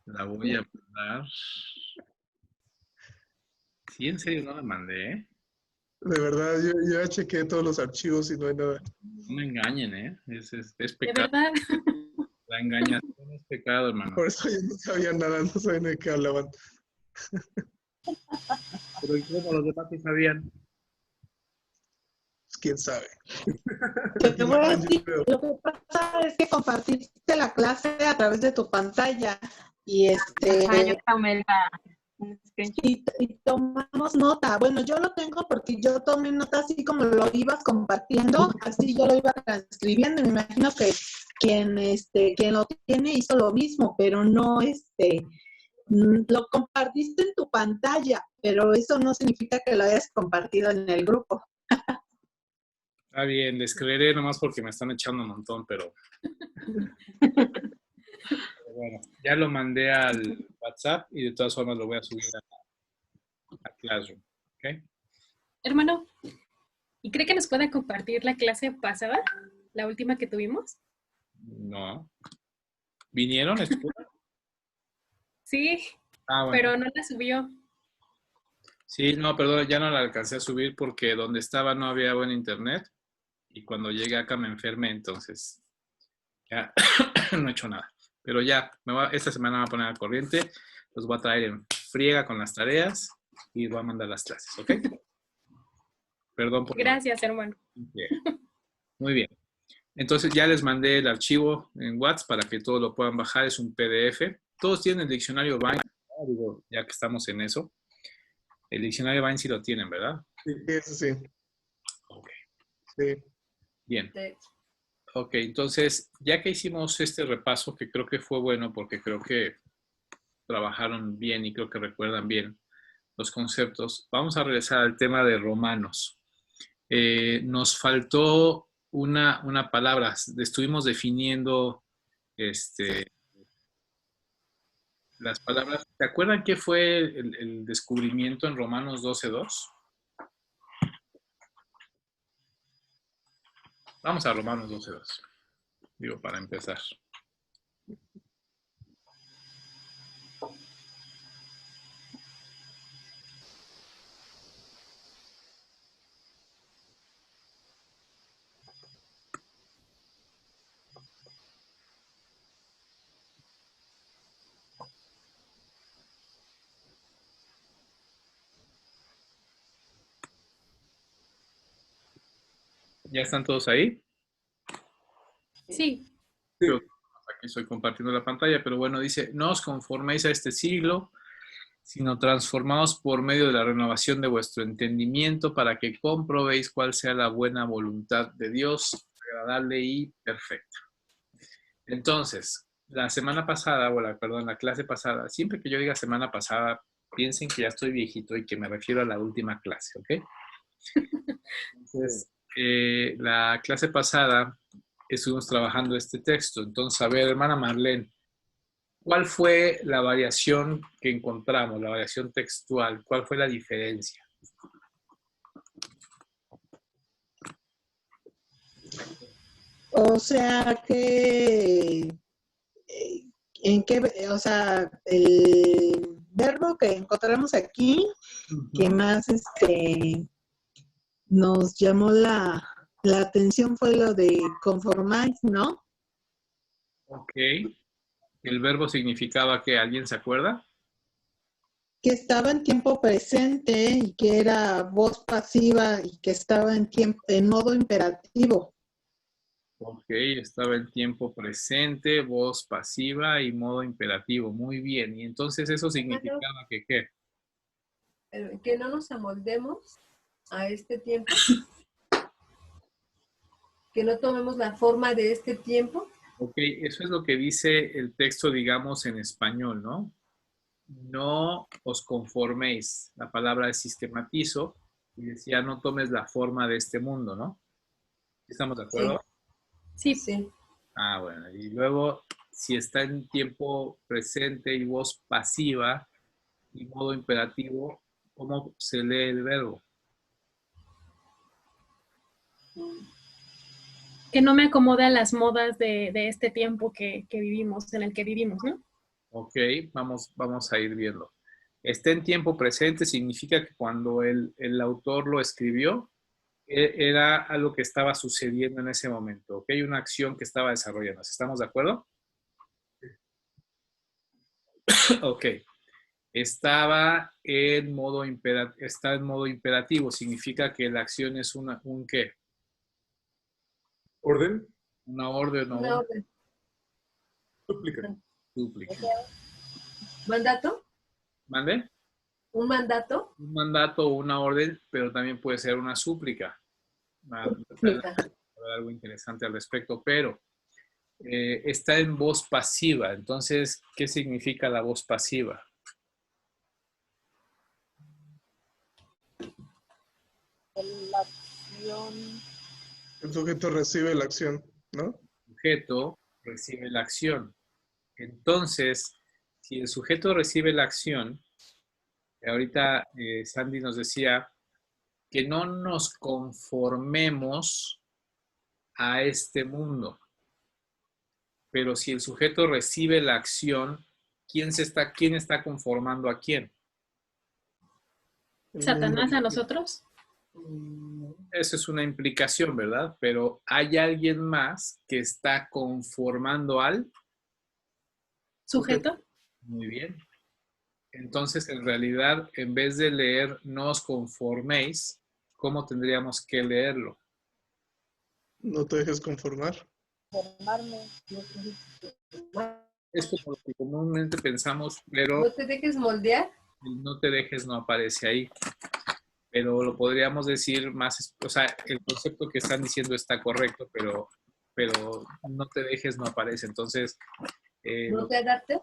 la voy a mandar. Sí, en serio no la mandé, ¿eh? De verdad, yo ya chequeé todos los archivos y no hay nada. No me engañen, ¿eh? Es De pecado. verdad. La engañación es pecado, hermano. Por eso yo no sabía nada, no sabía de qué hablaban. Pero ¿y cómo los demás sí sabían? Pues, quién sabe. Te voy a Yo decir, creo. lo que pasa es que compartiste la clase a través de tu pantalla y Ajá, yo tomé un screenshot. y tomamos nota. Bueno, yo lo tengo porque yo tomé nota así como lo ibas compartiendo, así yo lo iba transcribiendo. Me imagino que quien lo tiene hizo lo mismo, pero no lo compartiste en tu pantalla, pero eso no significa que lo hayas compartido en el grupo. Está bien, les creeré nomás porque me están echando un montón, pero bueno, ya lo mandé al WhatsApp y de todas formas lo voy a subir a Classroom. ¿Ok? Hermano, ¿y cree que nos pueda compartir la clase pasada? La última que tuvimos. No. ¿Vinieron? Sí, Ah, bueno. pero no la subió. Sí, no, perdón, ya no la alcancé a subir porque donde estaba no había buen internet y cuando llegué acá me enfermé, entonces ya no he hecho nada. Pero ya, esta semana me voy a poner al corriente, los voy a traer en friega con las tareas y voy a mandar las clases, ¿ok? Perdón por Gracias, hermano. Muy bien. Entonces ya les mandé el archivo en WhatsApp para que todos lo puedan bajar, es un PDF. Todos tienen el diccionario Vine, ¿no? Digo, ya que estamos en eso. El diccionario Vine sí lo tienen, ¿verdad? Sí, eso sí. Ok. Sí. Bien. Sí. Ok, entonces, ya que hicimos este repaso, que creo que fue bueno porque creo que trabajaron bien y creo que recuerdan bien los conceptos, vamos a regresar al tema de Romanos. Nos faltó una palabra, estuvimos definiendo las palabras. ¿Te acuerdan qué fue el descubrimiento en Romanos 12:2? Vamos a Romanos 12:2, digo, para empezar. ¿Ya están todos ahí? Sí. Yo aquí estoy compartiendo la pantalla, pero bueno, dice, no os conforméis a este siglo, sino transformaos por medio de la renovación de vuestro entendimiento para que comprobéis cuál sea la buena voluntad de Dios, agradable y perfecta. Entonces, la semana pasada, perdón, la clase pasada, siempre que yo diga semana pasada, piensen que ya estoy viejito y que me refiero a la última clase, ¿ok? Entonces, la clase pasada estuvimos trabajando este texto. Entonces, a ver, hermana Marlene, ¿cuál fue la variación que encontramos, la variación textual? ¿Cuál fue la diferencia? O sea que, ¿en qué, o sea, el verbo que encontramos aquí, que más nos llamó la atención fue lo de conformáis, ¿no? Ok. ¿El verbo significaba que alguien se acuerda? Que estaba en tiempo presente y que era voz pasiva y que estaba en modo imperativo. Ok, estaba en tiempo presente, voz pasiva y modo imperativo. Muy bien. Y entonces eso significaba que ¿qué? Que no nos amoldemos a este tiempo, que no tomemos la forma de este tiempo. Ok, eso es lo que dice el texto, digamos, en español, ¿no? No os conforméis. La palabra es sistematizo y decía no tomes la forma de este mundo, ¿no? ¿Estamos de acuerdo? Sí. Sí. Ah, bueno. Y luego, si está en tiempo presente y voz pasiva y modo imperativo, ¿cómo se lee el verbo? Que no me acomode a las modas de este tiempo que vivimos, en el que vivimos, ¿no? Ok, vamos a ir viendo. Está en tiempo presente significa que cuando el autor lo escribió, era algo que estaba sucediendo en ese momento, ¿ok? Una acción que estaba desarrollando. ¿Estamos de acuerdo? Ok. Está en modo imperativo, significa que la acción es un ¿qué? ¿Orden? Una orden o Una un orden. Súplica. súplica. ¿Mandato? ¿Mande? ¿Un mandato? Un mandato o una orden, pero también puede ser una súplica. Súplica. Algo interesante al respecto, pero está en voz pasiva. Entonces, ¿qué significa la voz pasiva? La acción. El sujeto recibe la acción, ¿no? El sujeto recibe la acción. Entonces, si el sujeto recibe la acción, ahorita Sandy nos decía que no nos conformemos a este mundo. Pero si el sujeto recibe la acción, ¿quién está conformando a quién? Satanás a nosotros. Esa es una implicación, ¿verdad? Pero ¿hay alguien más que está conformando al Sujeto. Muy bien. Entonces, en realidad, en vez de leer no os conforméis, ¿cómo tendríamos que leerlo? No te dejes conformar. Formarme. Es como lo que comúnmente pensamos, pero ¿No te dejes moldear? el no te dejes no aparece ahí. Pero lo podríamos decir más, o sea, el concepto que están diciendo está correcto, pero no te dejes no aparece. Entonces, ¿No te adaptes?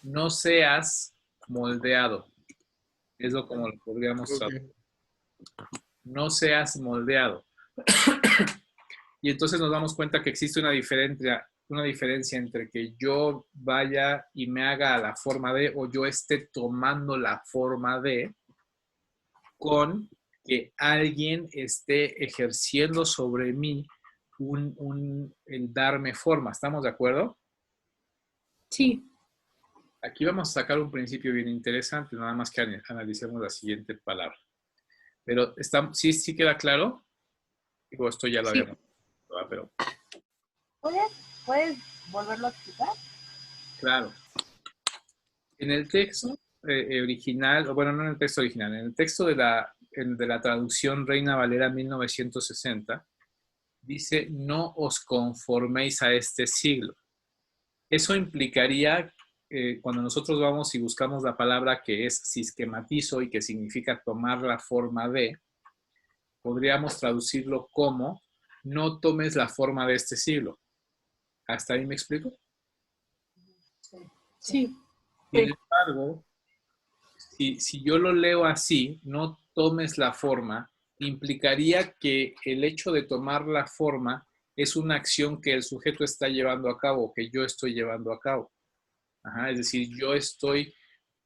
no seas moldeado. Es lo como lo podríamos traducir. No seas moldeado. Y entonces nos damos cuenta que existe una diferencia entre que yo vaya y me haga a la forma de, o yo esté tomando la forma de, con que alguien esté ejerciendo sobre mí el darme forma. ¿Estamos de acuerdo? Sí. Aquí vamos a sacar un principio bien interesante, nada más que analicemos la siguiente palabra. Pero ¿sí queda claro? Digo, esto ya lo Sí. habíamos visto, pero ¿Puedes volverlo a explicar? Claro. En el texto original, o bueno, no en el texto original, en el texto de la traducción Reina Valera 1960, dice, no os conforméis a este siglo. Eso implicaría, cuando nosotros vamos y buscamos la palabra que es sistematizo y que significa tomar la forma de, podríamos traducirlo como, no tomes la forma de este siglo. ¿Hasta ahí me explico? Sí. Sin embargo, si yo lo leo así, no tomes la forma, implicaría que el hecho de tomar la forma es una acción que el sujeto está llevando a cabo, que yo estoy llevando a cabo. Ajá, es decir, yo estoy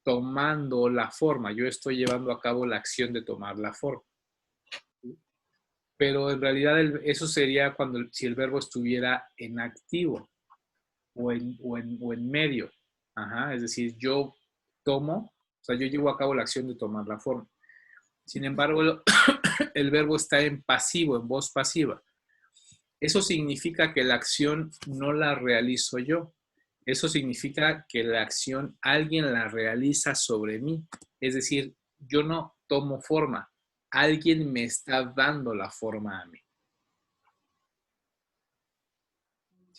tomando la forma, yo estoy llevando a cabo la acción de tomar la forma. Pero en realidad eso sería cuando si el verbo estuviera en activo o en medio. Ajá, es decir, yo tomo, o sea, yo llevo a cabo la acción de tomar la forma. Sin embargo, el verbo está en pasivo, en voz pasiva. Eso significa que la acción no la realizo yo. Eso significa que la acción alguien la realiza sobre mí. Es decir, yo no tomo forma. Alguien me está dando la forma a mí.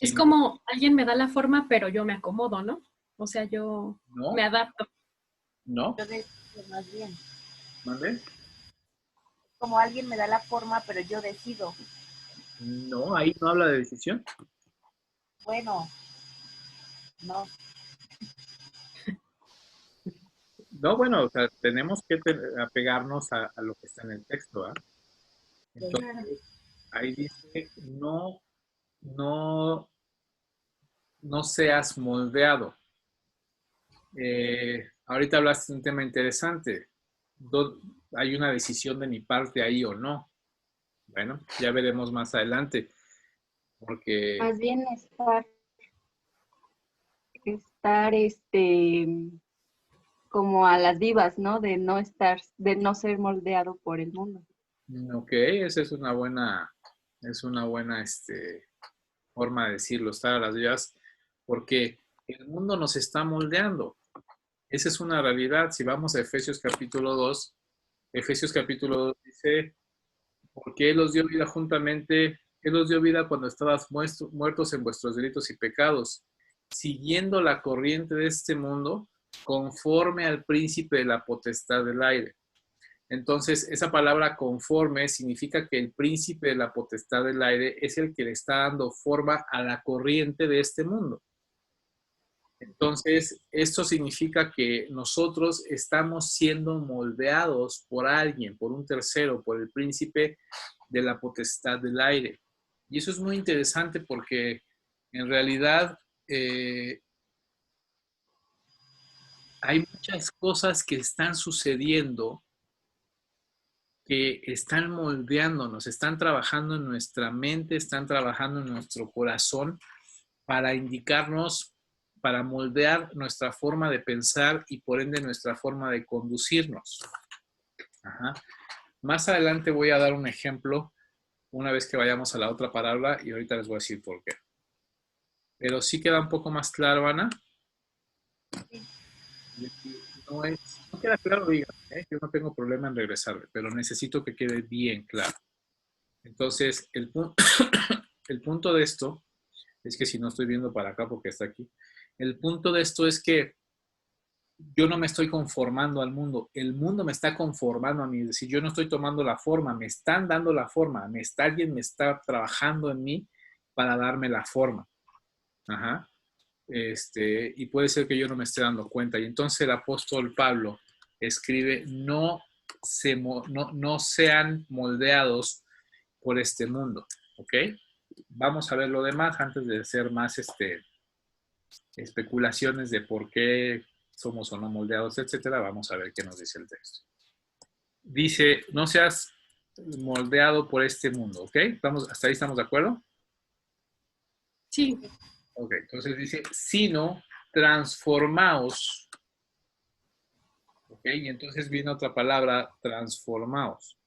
Es como alguien me da la forma, pero yo me acomodo, ¿no? O sea, yo ¿No? me adapto. ¿No? Yo decido más bien. ¿Mande? Como alguien me da la forma, pero yo decido. No, ahí no habla de decisión. Bueno, no. No, bueno, o sea, tenemos que apegarnos a lo que está en el texto, ¿ah? Entonces, ahí dice, no seas moldeado. Ahorita hablaste de un tema interesante. ¿Hay una decisión de mi parte ahí o no? Bueno, ya veremos más adelante, porque Más bien estar como a las vivas, ¿no? De no ser moldeado por el mundo. ok, esa es una buena forma de decirlo, estar a las vivas, porque el mundo nos está moldeando. Esa es una realidad. Si vamos a Efesios capítulo 2, Efesios capítulo 2 dice, porque Él os dio vida juntamente, Él os dio vida cuando estabas muertos en vuestros delitos y pecados, siguiendo la corriente de este mundo, conforme al príncipe de la potestad del aire. Entonces, esa palabra conforme significa que el príncipe de la potestad del aire es el que le está dando forma a la corriente de este mundo. Entonces, esto significa que nosotros estamos siendo moldeados por alguien, por un tercero, por el príncipe de la potestad del aire. Y eso es muy interesante porque en realidad hay muchas cosas que están sucediendo que están moldeándonos, están trabajando en nuestra mente, están trabajando en nuestro corazón para indicarnos, para moldear nuestra forma de pensar y por ende nuestra forma de conducirnos. Ajá. Más adelante voy a dar un ejemplo una vez que vayamos a la otra palabra y ahorita les voy a decir por qué. Pero sí queda un poco más claro, Ana. No queda claro, digan, yo no tengo problema en regresarle, pero necesito que quede bien claro. Entonces, el punto de esto es que si no estoy viendo para acá porque está aquí, el punto de esto es que yo no me estoy conformando al mundo, el mundo me está conformando a mí, es decir, yo no estoy tomando la forma, me están dando la forma, alguien me está trabajando en mí para darme la forma. Ajá. Y puede ser que yo no me esté dando cuenta. Y entonces el apóstol Pablo escribe, no sean moldeados por este mundo, ¿ok? Vamos a ver lo demás antes de hacer más especulaciones de por qué somos o no moldeados, etcétera. Vamos a ver qué nos dice el texto. Dice, no seas moldeado por este mundo, ¿ok? ¿Hasta ahí estamos de acuerdo? Sí. Ok, entonces dice, sino transformaos. Ok, y entonces viene otra palabra, transformaos.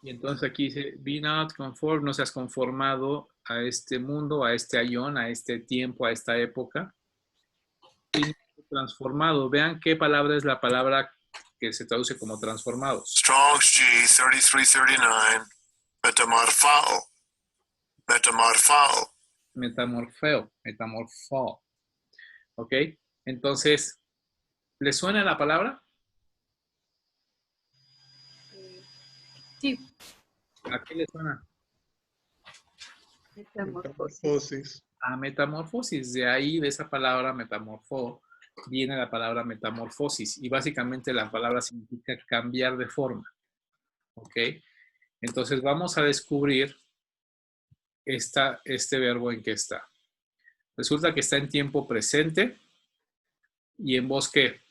Y entonces aquí dice, be not conformed, no seas conformado a este mundo, a este aion, a este tiempo, a esta época. Sino transformado. Vean qué palabra es la palabra que se traduce como transformados. Strong's G 3339. Metamorphao. Metamorphao. Metamorfeo, metamorfo. ¿Ok? Entonces, ¿le suena la palabra? Sí. ¿A qué le suena? Metamorfosis. A metamorfosis. De ahí, de esa palabra metamorfo, viene la palabra metamorfosis. Y básicamente la palabra significa cambiar de forma. ¿Ok? Entonces vamos a descubrir este verbo en qué está. Resulta que está en tiempo presente y en voz ¿qué?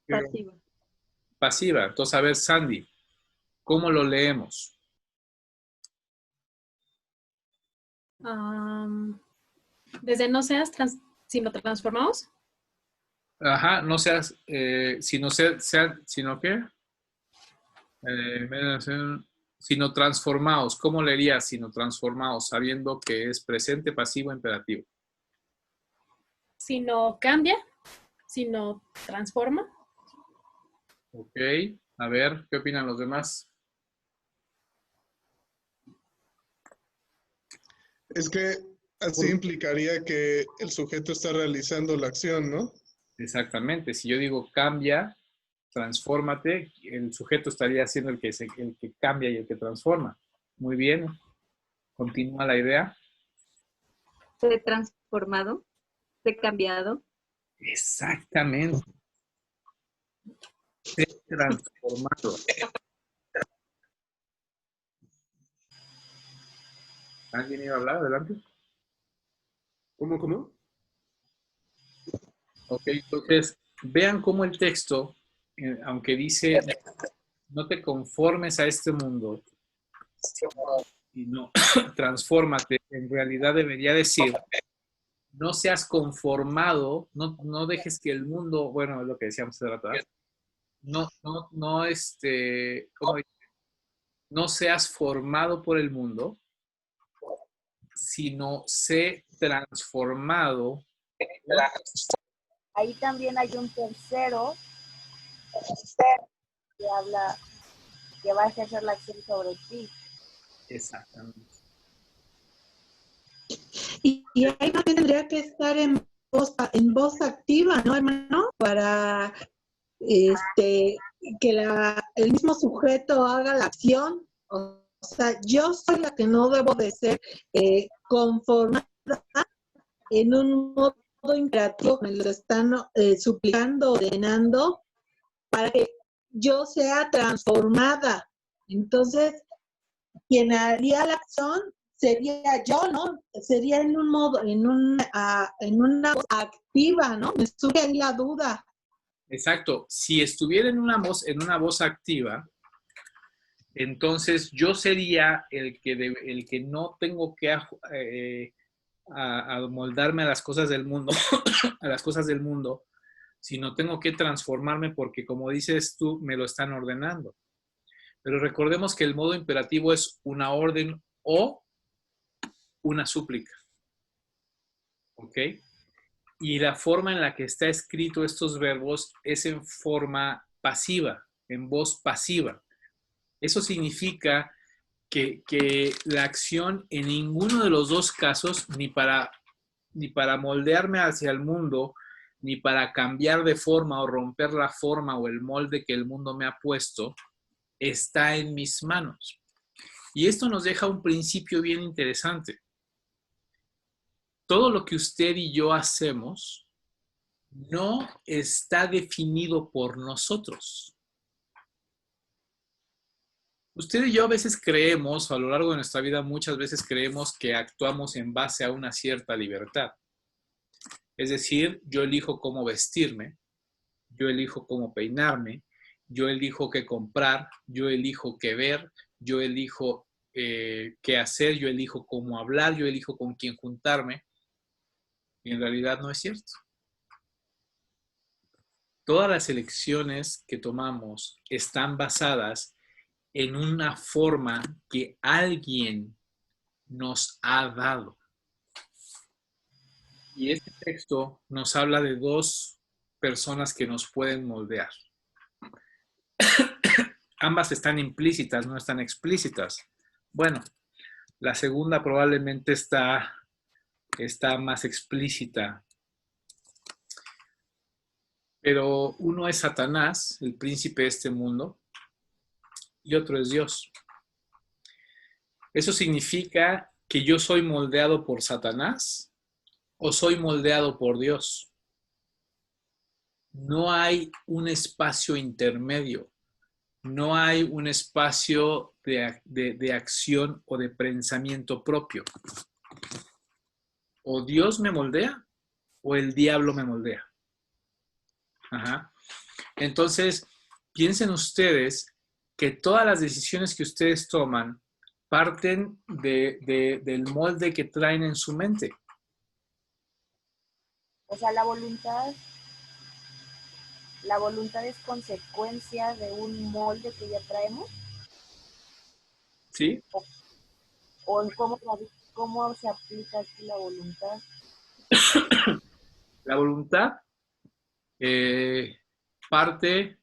Pasiva. Pasiva. Entonces, a ver, Sandy, ¿cómo lo leemos? Desde no seas, sino transformados. Ajá, no seas, sino ¿qué? Sino transformados. ¿Cómo leerías sino transformados? Sabiendo que es presente, pasivo, imperativo. Sino cambia, sino transforma. Ok, a ver, ¿qué opinan los demás? Es que así implicaría que el sujeto está realizando la acción, ¿no? Exactamente, si yo digo cambia, transfórmate, el sujeto estaría siendo el que cambia y el que transforma. Muy bien, continúa la idea. Sé transformado, sé cambiado. Exactamente. Sé transformado. ¿Alguien iba a hablar? Adelante. ¿Cómo? Ok, entonces, vean cómo el texto, aunque dice, no te conformes a este mundo, sino transfórmate, en realidad debería decir, no seas conformado, no dejes que el mundo, bueno, es lo que decíamos hace rato, ¿verdad? ¿Cómo dice? No seas formado por el mundo, sino sé transformado. Ahí también hay un tercero que habla, que va a ejercer la acción sobre ti. Exactamente. Y ahí también tendría que estar en voz activa, ¿no, hermano? Para que el mismo sujeto haga la acción. O sea, yo soy la que no debo de ser conformada en un modo imperativo, me lo están suplicando, ordenando, para que yo sea transformada. Entonces, quien haría la acción sería yo, ¿no? Sería en un modo, en una voz activa, ¿no? Me surge ahí la duda. Exacto. Si estuviera en una voz activa, entonces yo sería el que no tengo que moldarme a las cosas del mundo, a las cosas del mundo, sino tengo que transformarme porque, como dices tú, me lo están ordenando. Pero recordemos que el modo imperativo es una orden o una súplica. ¿Ok? Y la forma en la que está escrito estos verbos es en forma pasiva, en voz pasiva. Eso significa que la acción en ninguno de los dos casos, ni para moldearme hacia el mundo, ni para cambiar de forma o romper la forma o el molde que el mundo me ha puesto, está en mis manos. Y esto nos deja un principio bien interesante. Todo lo que usted y yo hacemos no está definido por nosotros. Usted y yo a veces creemos, a lo largo de nuestra vida muchas veces creemos que actuamos en base a una cierta libertad. Es decir, yo elijo cómo vestirme, yo elijo cómo peinarme, yo elijo qué comprar, yo elijo qué ver, yo elijo qué hacer, yo elijo cómo hablar, yo elijo con quién juntarme. Y en realidad no es cierto. Todas las elecciones que tomamos están basadas en una forma que alguien nos ha dado. Y este texto nos habla de dos personas que nos pueden moldear. Ambas están implícitas, no están explícitas. Bueno, la segunda probablemente está más explícita. Pero uno es Satanás, el príncipe de este mundo, y otro es Dios. ¿Eso significa que yo soy moldeado por Satanás o soy moldeado por Dios? No hay un espacio intermedio. No hay un espacio de acción o de pensamiento propio. O Dios me moldea o el diablo me moldea. Ajá. Entonces, piensen ustedes que todas las decisiones que ustedes toman parten del molde que traen en su mente. O sea, la voluntad es consecuencia de un molde que ya traemos. ¿Sí? ¿O en cómo se aplica aquí la voluntad? La voluntad parte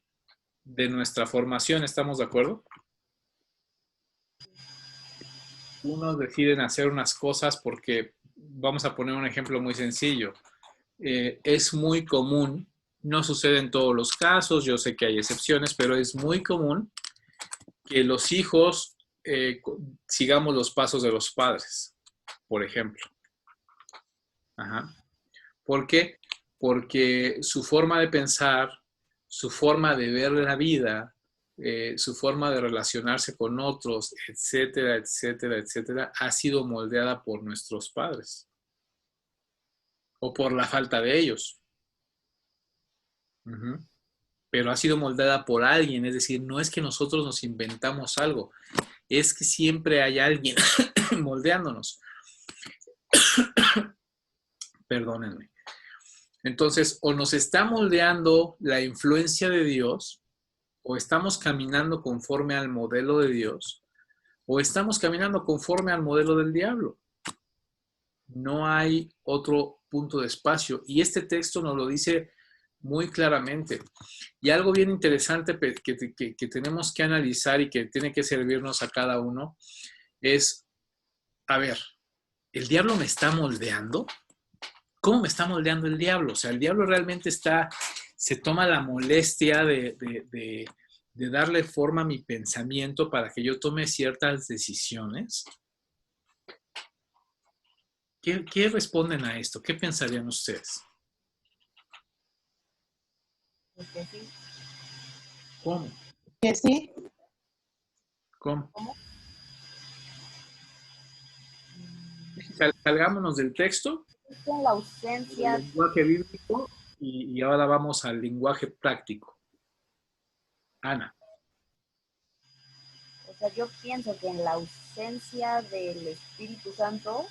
de nuestra formación, ¿estamos de acuerdo? Unos deciden hacer unas cosas porque, vamos a poner un ejemplo muy sencillo, es muy común, no sucede en todos los casos, yo sé que hay excepciones, pero es muy común que los hijos sigamos los pasos de los padres, por ejemplo. Ajá. ¿Por qué? Porque su forma de pensar, su forma de ver la vida, su forma de relacionarse con otros, etcétera, etcétera, etcétera, ha sido moldeada por nuestros padres o por la falta de ellos. Uh-huh. Pero ha sido moldeada por alguien, es decir, no es que nosotros nos inventamos algo, es que siempre hay alguien moldeándonos. Perdónenme. Entonces, o nos está moldeando la influencia de Dios, o estamos caminando conforme al modelo de Dios, o estamos caminando conforme al modelo del diablo. No hay otro punto de espacio. Y este texto nos lo dice muy claramente. Y algo bien interesante que tenemos que analizar y que tiene que servirnos a cada uno es, a ver, ¿el diablo me está moldeando? ¿Cómo me está moldeando el diablo? O sea, el diablo realmente se toma la molestia de darle forma a mi pensamiento para que yo tome ciertas decisiones. ¿Qué responden a esto? ¿Qué pensarían ustedes? Que sí. ¿Cómo? Que sí. ¿Cómo? Salgámonos del texto, En la ausencia. del lenguaje bíblico, y ahora vamos al lenguaje práctico. Ana. O sea, yo pienso que en la ausencia del Espíritu Santo,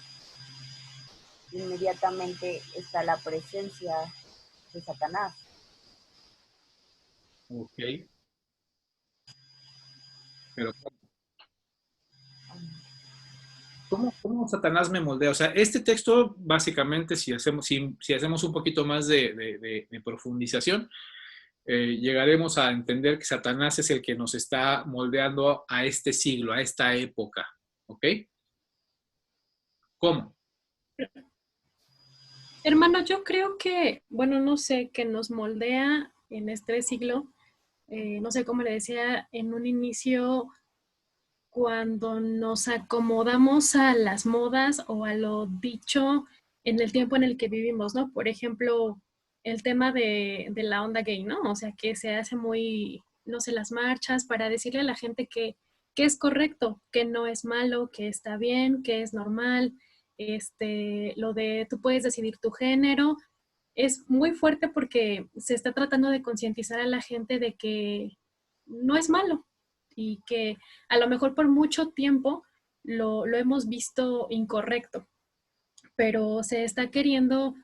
inmediatamente está la presencia de Satanás. Ok. Pero ¿cómo Satanás me moldea? O sea, este texto, básicamente, si hacemos un poquito más de profundización, llegaremos a entender que Satanás es el que nos está moldeando a este siglo, a esta época. ¿Ok? ¿Cómo? Hermano, yo creo que, bueno, no sé, que nos moldea en este siglo, no sé cómo le decía en un inicio, cuando nos acomodamos a las modas o a lo dicho en el tiempo en el que vivimos, ¿no? Por ejemplo, el tema de la onda gay, ¿no? O sea, que se hace muy, no sé, las marchas para decirle a la gente que es correcto, que no es malo, que está bien, que es normal. Lo de tú puedes decidir tu género, es muy fuerte porque se está tratando de concientizar a la gente de que no es malo y que a lo mejor por mucho tiempo lo hemos visto incorrecto, pero se está queriendo,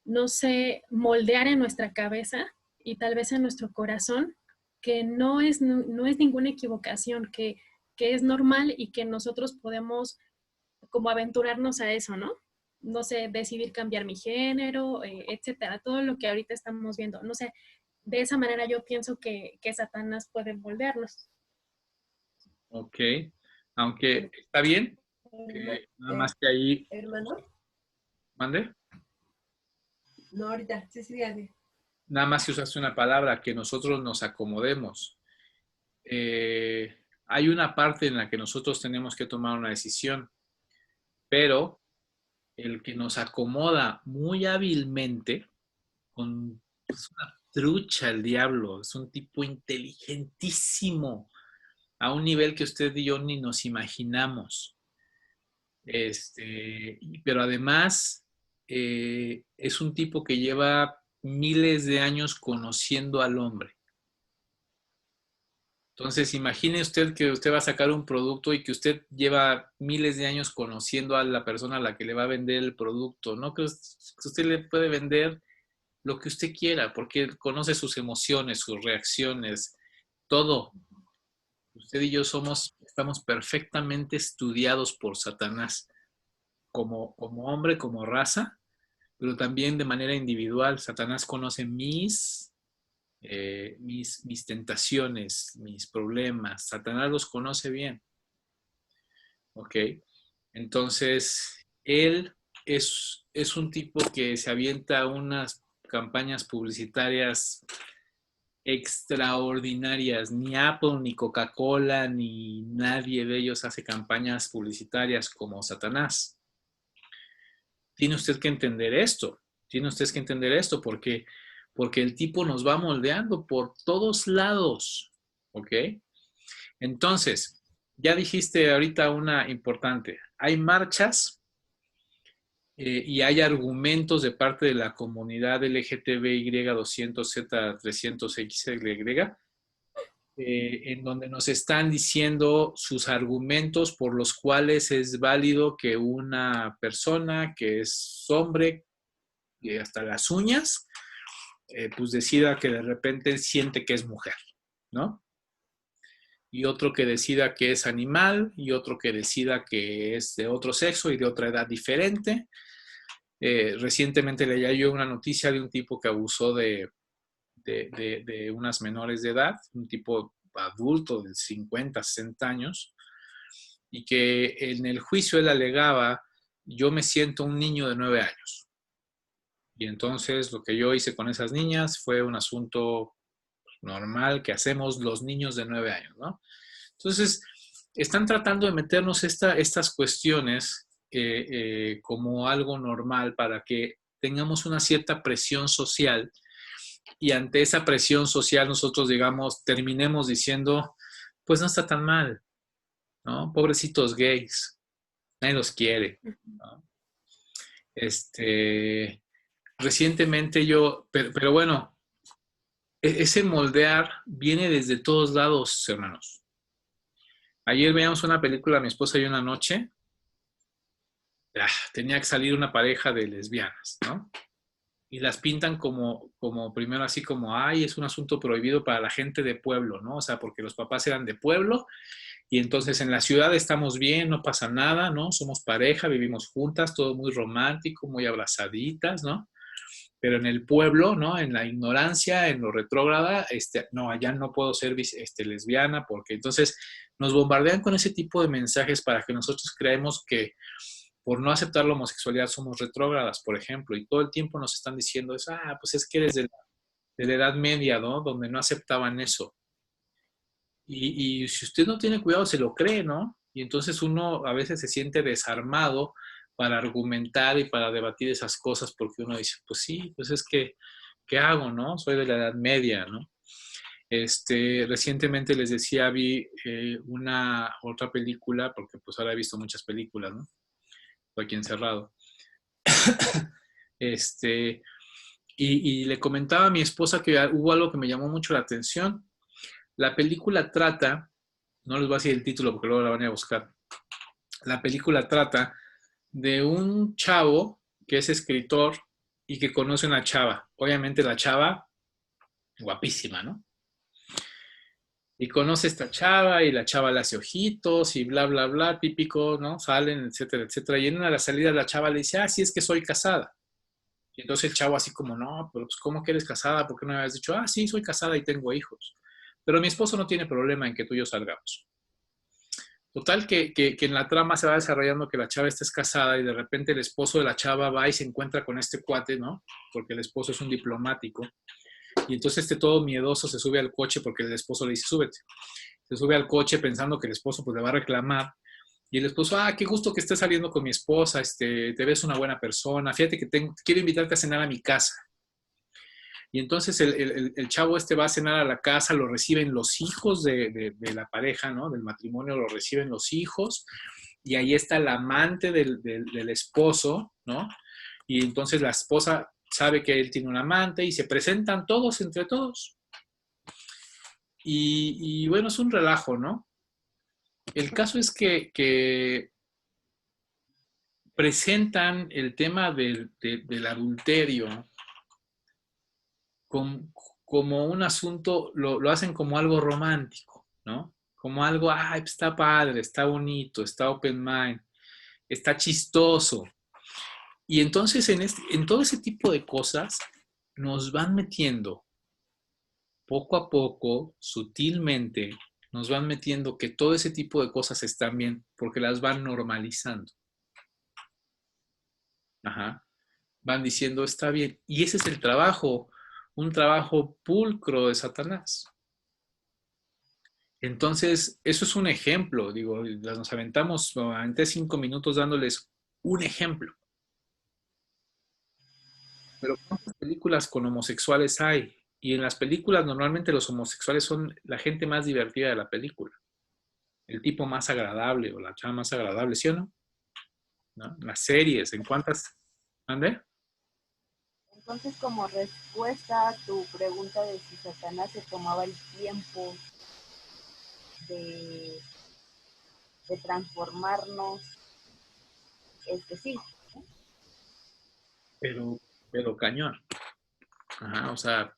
no sé, moldear en nuestra cabeza y tal vez en nuestro corazón que no es ninguna equivocación, que es normal y que nosotros podemos como aventurarnos a eso, ¿no? No sé, decidir cambiar mi género, etcétera, todo lo que ahorita estamos viendo. No sé, de esa manera yo pienso que Satanás puede moldearnos. Ok. Aunque está bien, nada más que ahí... Hermano, ¿Mande? no, ahorita, sí, sí, así. Nada más que usaste una palabra, que nosotros nos acomodemos. Hay una parte en la que nosotros tenemos que tomar una decisión, pero el que nos acomoda muy hábilmente, es una trucha el diablo, es un tipo inteligentísimo, a un nivel que usted y yo ni nos imaginamos. Pero además es un tipo que lleva miles de años conociendo al hombre. Entonces, imagine usted que usted va a sacar un producto y que usted lleva miles de años conociendo a la persona a la que le va a vender el producto, ¿no? Que usted le puede vender lo que usted quiera, porque él conoce sus emociones, sus reacciones, todo. Usted y yo estamos perfectamente estudiados por Satanás, como hombre, como raza, pero también de manera individual. Satanás conoce mis tentaciones, mis problemas. Satanás los conoce bien. ¿Ok? Entonces, él es un tipo que se avienta unas campañas publicitarias extraordinarias. Ni Apple, ni Coca-Cola, ni nadie de ellos hace campañas publicitarias como Satanás. Tiene usted que entender esto. Tiene usted que entender esto porque el tipo nos va moldeando por todos lados. ¿Ok? Entonces, ya dijiste ahorita una importante. Hay marchas y hay argumentos de parte de la comunidad LGTBY 200Z300XY en donde nos están diciendo sus argumentos por los cuales es válido que una persona que es hombre, hasta las uñas, pues decida que de repente siente que es mujer, ¿no? Y otro que decida que es animal, y otro que decida que es de otro sexo y de otra edad diferente. Recientemente leía yo una noticia de un tipo que abusó de unas menores de edad, un tipo adulto de 50, 60 años, y que en el juicio él alegaba, yo me siento un niño de 9 años. Y entonces lo que yo hice con esas niñas fue un asunto normal que hacemos los niños de 9 años, ¿no? Entonces, están tratando de meternos estas cuestiones como algo normal para que tengamos una cierta presión social y ante esa presión social nosotros, digamos, terminemos diciendo, pues no está tan mal, ¿no? Pobrecitos gays, nadie los quiere, ¿no? Recientemente pero bueno, ese moldear viene desde todos lados, hermanos. Ayer veíamos una película, mi esposa y yo, una noche. Tenía que salir una pareja de lesbianas, ¿no? Y las pintan como primero así como, ay, es un asunto prohibido para la gente de pueblo, ¿no? O sea, porque los papás eran de pueblo y entonces en la ciudad estamos bien, no pasa nada, ¿no? Somos pareja, vivimos juntas, todo muy romántico, muy abrazaditas, ¿no? Pero en el pueblo, ¿no? En la ignorancia, en lo retrógrada, no, allá no puedo ser lesbiana porque entonces nos bombardean con ese tipo de mensajes para que nosotros creemos que por no aceptar la homosexualidad somos retrógradas, por ejemplo, y todo el tiempo nos están diciendo eso, pues es que eres de la Edad Media, ¿no? Donde no aceptaban eso. Y si usted no tiene cuidado, se lo cree, ¿no? Y entonces uno a veces se siente desarmado para argumentar y para debatir esas cosas porque uno dice, pues sí, pues es que, ¿qué hago, no? Soy de la Edad Media, ¿no? Recientemente les decía, vi una otra película, porque pues ahora he visto muchas películas, ¿no? Estoy aquí encerrado. Y le comentaba a mi esposa que hubo algo que me llamó mucho la atención. La película trata, no les voy a decir el título porque luego la van a buscar. La película trata de un chavo que es escritor y que conoce una chava. Obviamente la chava, guapísima, ¿no? Y conoce a esta chava y la chava le hace ojitos y bla, bla, bla, típico, ¿no? Salen, etcétera, etcétera. Y en una de las salidas la chava le dice, ah, sí, es que soy casada. Y entonces el chavo así como, no, pero pues ¿cómo que eres casada? ¿Por qué no me habías dicho? Ah, sí, soy casada y tengo hijos. Pero mi esposo no tiene problema en que tú y yo salgamos. Total que en la trama se va desarrollando que la chava está casada y de repente el esposo de la chava va y se encuentra con este cuate, ¿no? Porque el esposo es un diplomático. Y entonces todo miedoso se sube al coche porque el esposo le dice, súbete. Se sube al coche pensando que el esposo pues le va a reclamar. Y el esposo, ah, qué gusto que estés saliendo con mi esposa, te ves una buena persona, fíjate que quiero invitarte a cenar a mi casa. Y entonces el chavo va a cenar a la casa, lo reciben los hijos de la pareja, ¿no? Del matrimonio lo reciben los hijos, y ahí está el amante del esposo, ¿no? Y entonces la esposa sabe que él tiene un amante y se presentan todos entre todos. Y bueno, es un relajo, ¿no? El caso es que presentan el tema del adulterio como un asunto, lo hacen como algo romántico, ¿no? Como algo, ay, está padre, está bonito, está open mind, está chistoso. Y entonces en todo ese tipo de cosas nos van metiendo poco a poco, sutilmente, nos van metiendo que todo ese tipo de cosas están bien porque las van normalizando. Ajá. Van diciendo, está bien. Y ese es el trabajo, un trabajo pulcro de Satanás. Entonces, eso es un ejemplo. Digo, nos aventamos ante 5 minutos dándoles un ejemplo. Pero ¿cuántas películas con homosexuales hay? Y en las películas normalmente los homosexuales son la gente más divertida de la película. El tipo más agradable o la chava más agradable, ¿sí o no? ¿No? Las series, ¿en cuántas? ¿Ande? Entonces, como respuesta a tu pregunta de si Satanás se tomaba el tiempo de transformarnos, sí. Pero cañón. Ajá, o sea,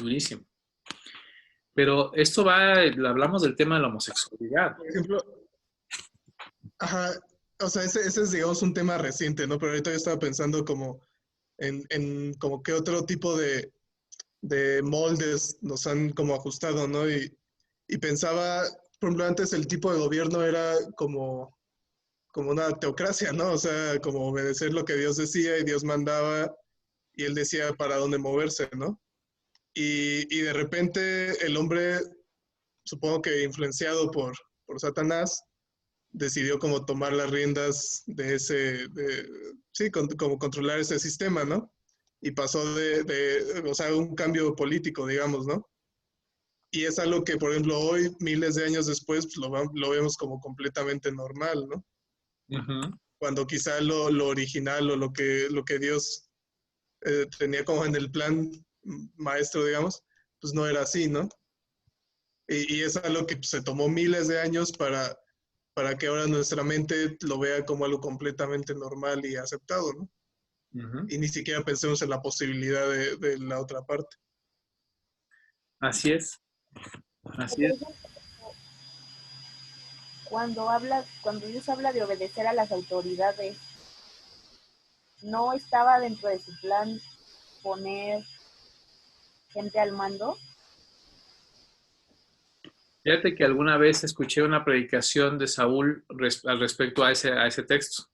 durísimo. Pero esto hablamos del tema de la homosexualidad. Por ejemplo, ajá, o sea, ese es, digamos, un tema reciente, ¿no? Pero ahorita yo estaba pensando como en como qué otro tipo de moldes nos han como ajustado, ¿no? Y pensaba, por ejemplo, antes el tipo de gobierno era como una teocracia, ¿no? O sea, como obedecer lo que Dios decía y Dios mandaba y él decía para dónde moverse, ¿no? Y de repente el hombre, supongo que influenciado por Satanás, decidió como tomar las riendas de sí, como controlar ese sistema, ¿no? Y pasó o sea, un cambio político, digamos, ¿no? Y es algo que, por ejemplo, hoy, miles de años después, pues, lo vemos como completamente normal, ¿no? Uh-huh. Cuando quizá lo original o lo que Dios tenía como en el plan maestro, digamos, pues no era así, ¿no? Y es algo que pues, se tomó miles de años para que ahora nuestra mente lo vea como algo completamente normal y aceptado, ¿no? Uh-huh. Y ni siquiera pensemos en la posibilidad de la otra parte. Así es. Así es. Cuando Dios habla de obedecer a las autoridades, ¿no estaba dentro de su plan poner gente al mando? Fíjate que alguna vez escuché una predicación de Saúl al respecto a ese texto.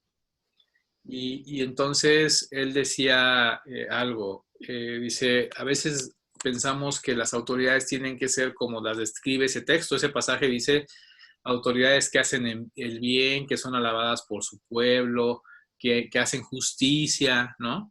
Y entonces él decía algo. Dice, a veces pensamos que las autoridades tienen que ser como las describe ese texto. Ese pasaje dice, autoridades que hacen el bien, que son alabadas por su pueblo, que hacen justicia, ¿no?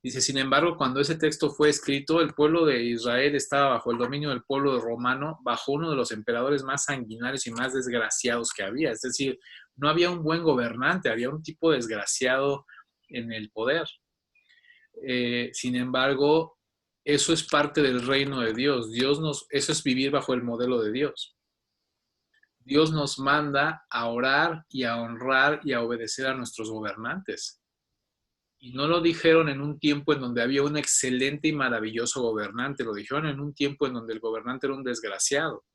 Dice, sin embargo, cuando ese texto fue escrito, el pueblo de Israel estaba bajo el dominio del pueblo romano, bajo uno de los emperadores más sanguinarios y más desgraciados que había. Es decir, no había un buen gobernante, había un tipo desgraciado en el poder. Sin embargo, eso es parte del reino de Dios. Eso es vivir bajo el modelo de Dios. Dios nos manda a orar y a honrar y a obedecer a nuestros gobernantes. Y no lo dijeron en un tiempo en donde había un excelente y maravilloso gobernante, lo dijeron en un tiempo en donde el gobernante era un desgraciado.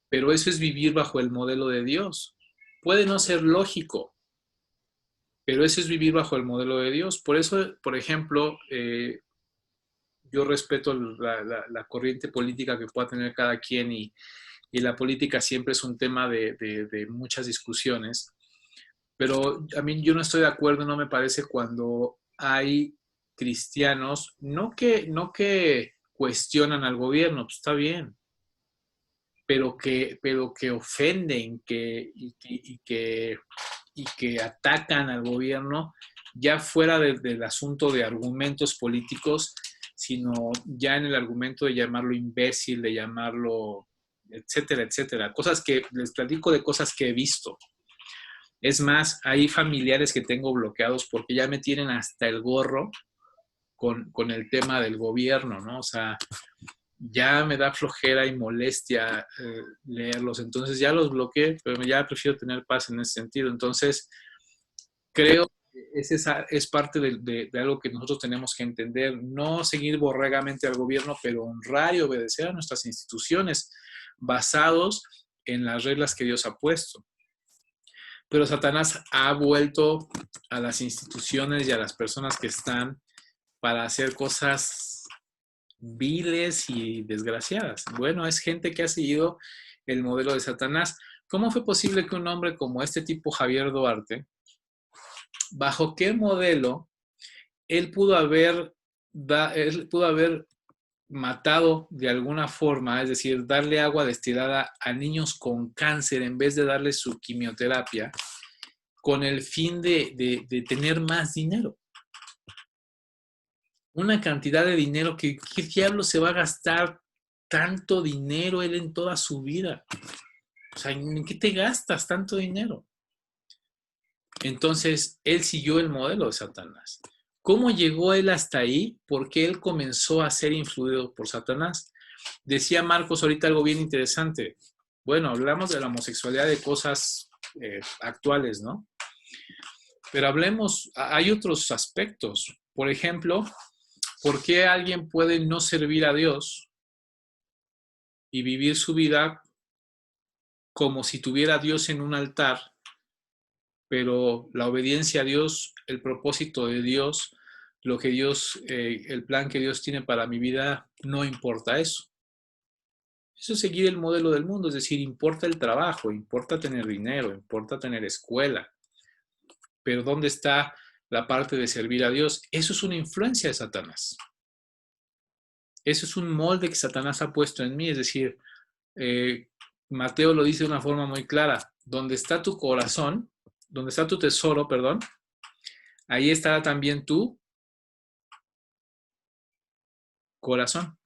pero eso es vivir bajo el modelo de Dios. Puede no ser lógico, pero eso es vivir bajo el modelo de Dios. Por eso, por ejemplo, yo respeto la corriente política que pueda tener cada quien y la política siempre es un tema de muchas discusiones, pero a mí yo no estoy de acuerdo, no me parece cuando hay cristianos, no que cuestionan al gobierno, pues está bien, pero que ofenden y que atacan al gobierno, ya fuera del asunto de argumentos políticos, sino ya en el argumento de llamarlo imbécil, de llamarlo, etcétera, etcétera. Cosas que, les platico de cosas que he visto. Es más, hay familiares que tengo bloqueados porque ya me tienen hasta el gorro con el tema del gobierno, ¿no? O sea, ya me da flojera y molestia leerlos. Entonces ya los bloqueé, pero ya prefiero tener paz en ese sentido. Entonces, creo que es parte de algo que nosotros tenemos que entender. No seguir borregamente al gobierno, pero honrar y obedecer a nuestras instituciones basados en las reglas que Dios ha puesto. Pero Satanás ha vuelto a las instituciones y a las personas que están para hacer cosas viles y desgraciadas. Bueno, es gente que ha seguido el modelo de Satanás. ¿Cómo fue posible que un hombre como este tipo Javier Duarte, bajo qué modelo él pudo haber matado de alguna forma, es decir, darle agua destilada a niños con cáncer en vez de darles su quimioterapia, con el fin de tener más dinero? Una cantidad de dinero que ¿qué diablo se va a gastar tanto dinero él en toda su vida? O sea, ¿en qué te gastas tanto dinero? Entonces, él siguió el modelo de Satanás. ¿Cómo llegó él hasta ahí? Porque él comenzó a ser influido por Satanás. Decía Marcos ahorita algo bien interesante. Bueno, hablamos de la homosexualidad, de cosas actuales, ¿no? Pero hablemos, hay otros aspectos. Por ejemplo, ¿por qué alguien puede no servir a Dios y vivir su vida como si tuviera a Dios en un altar, pero la obediencia a Dios, el propósito de Dios, lo que Dios, el plan que Dios tiene para mi vida, no importa eso? Eso es seguir el modelo del mundo, es decir, importa el trabajo, importa tener dinero, importa tener escuela, pero ¿dónde está la parte de servir a Dios? Eso es una influencia de Satanás. Eso es un molde que Satanás ha puesto en mí, es decir, Mateo lo dice de una forma muy clara, donde está tu corazón, donde está tu tesoro, perdón, ahí estará también tu corazón.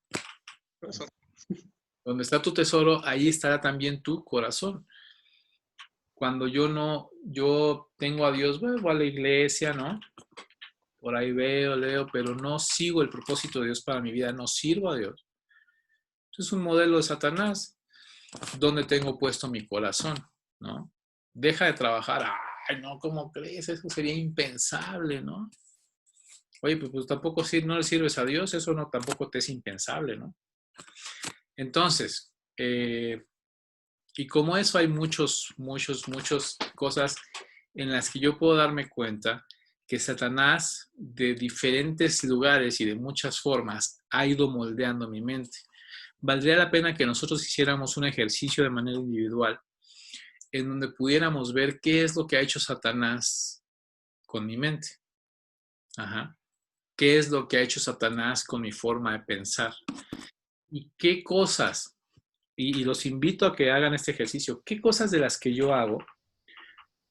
Donde está tu tesoro, ahí estará también tu corazón. Cuando yo tengo a Dios, voy a la iglesia, ¿no? Por ahí veo, leo, pero no sigo el propósito de Dios para mi vida, no sirvo a Dios. Eso es un modelo de Satanás. ¿Dónde tengo puesto mi corazón? ¿No? Deja de trabajar. Ay, no, ¿cómo crees? Eso sería impensable, ¿no? Oye, pues tampoco si no le sirves a Dios, eso no tampoco te es impensable, ¿no? Entonces, y como eso hay muchas cosas en las que yo puedo darme cuenta que Satanás de diferentes lugares y de muchas formas ha ido moldeando mi mente. Valdría la pena que nosotros hiciéramos un ejercicio de manera individual en donde pudiéramos ver qué es lo que ha hecho Satanás con mi mente. Ajá. ¿Qué es lo que ha hecho Satanás con mi forma de pensar? Y qué cosas, y los invito a que hagan este ejercicio, qué cosas de las que yo hago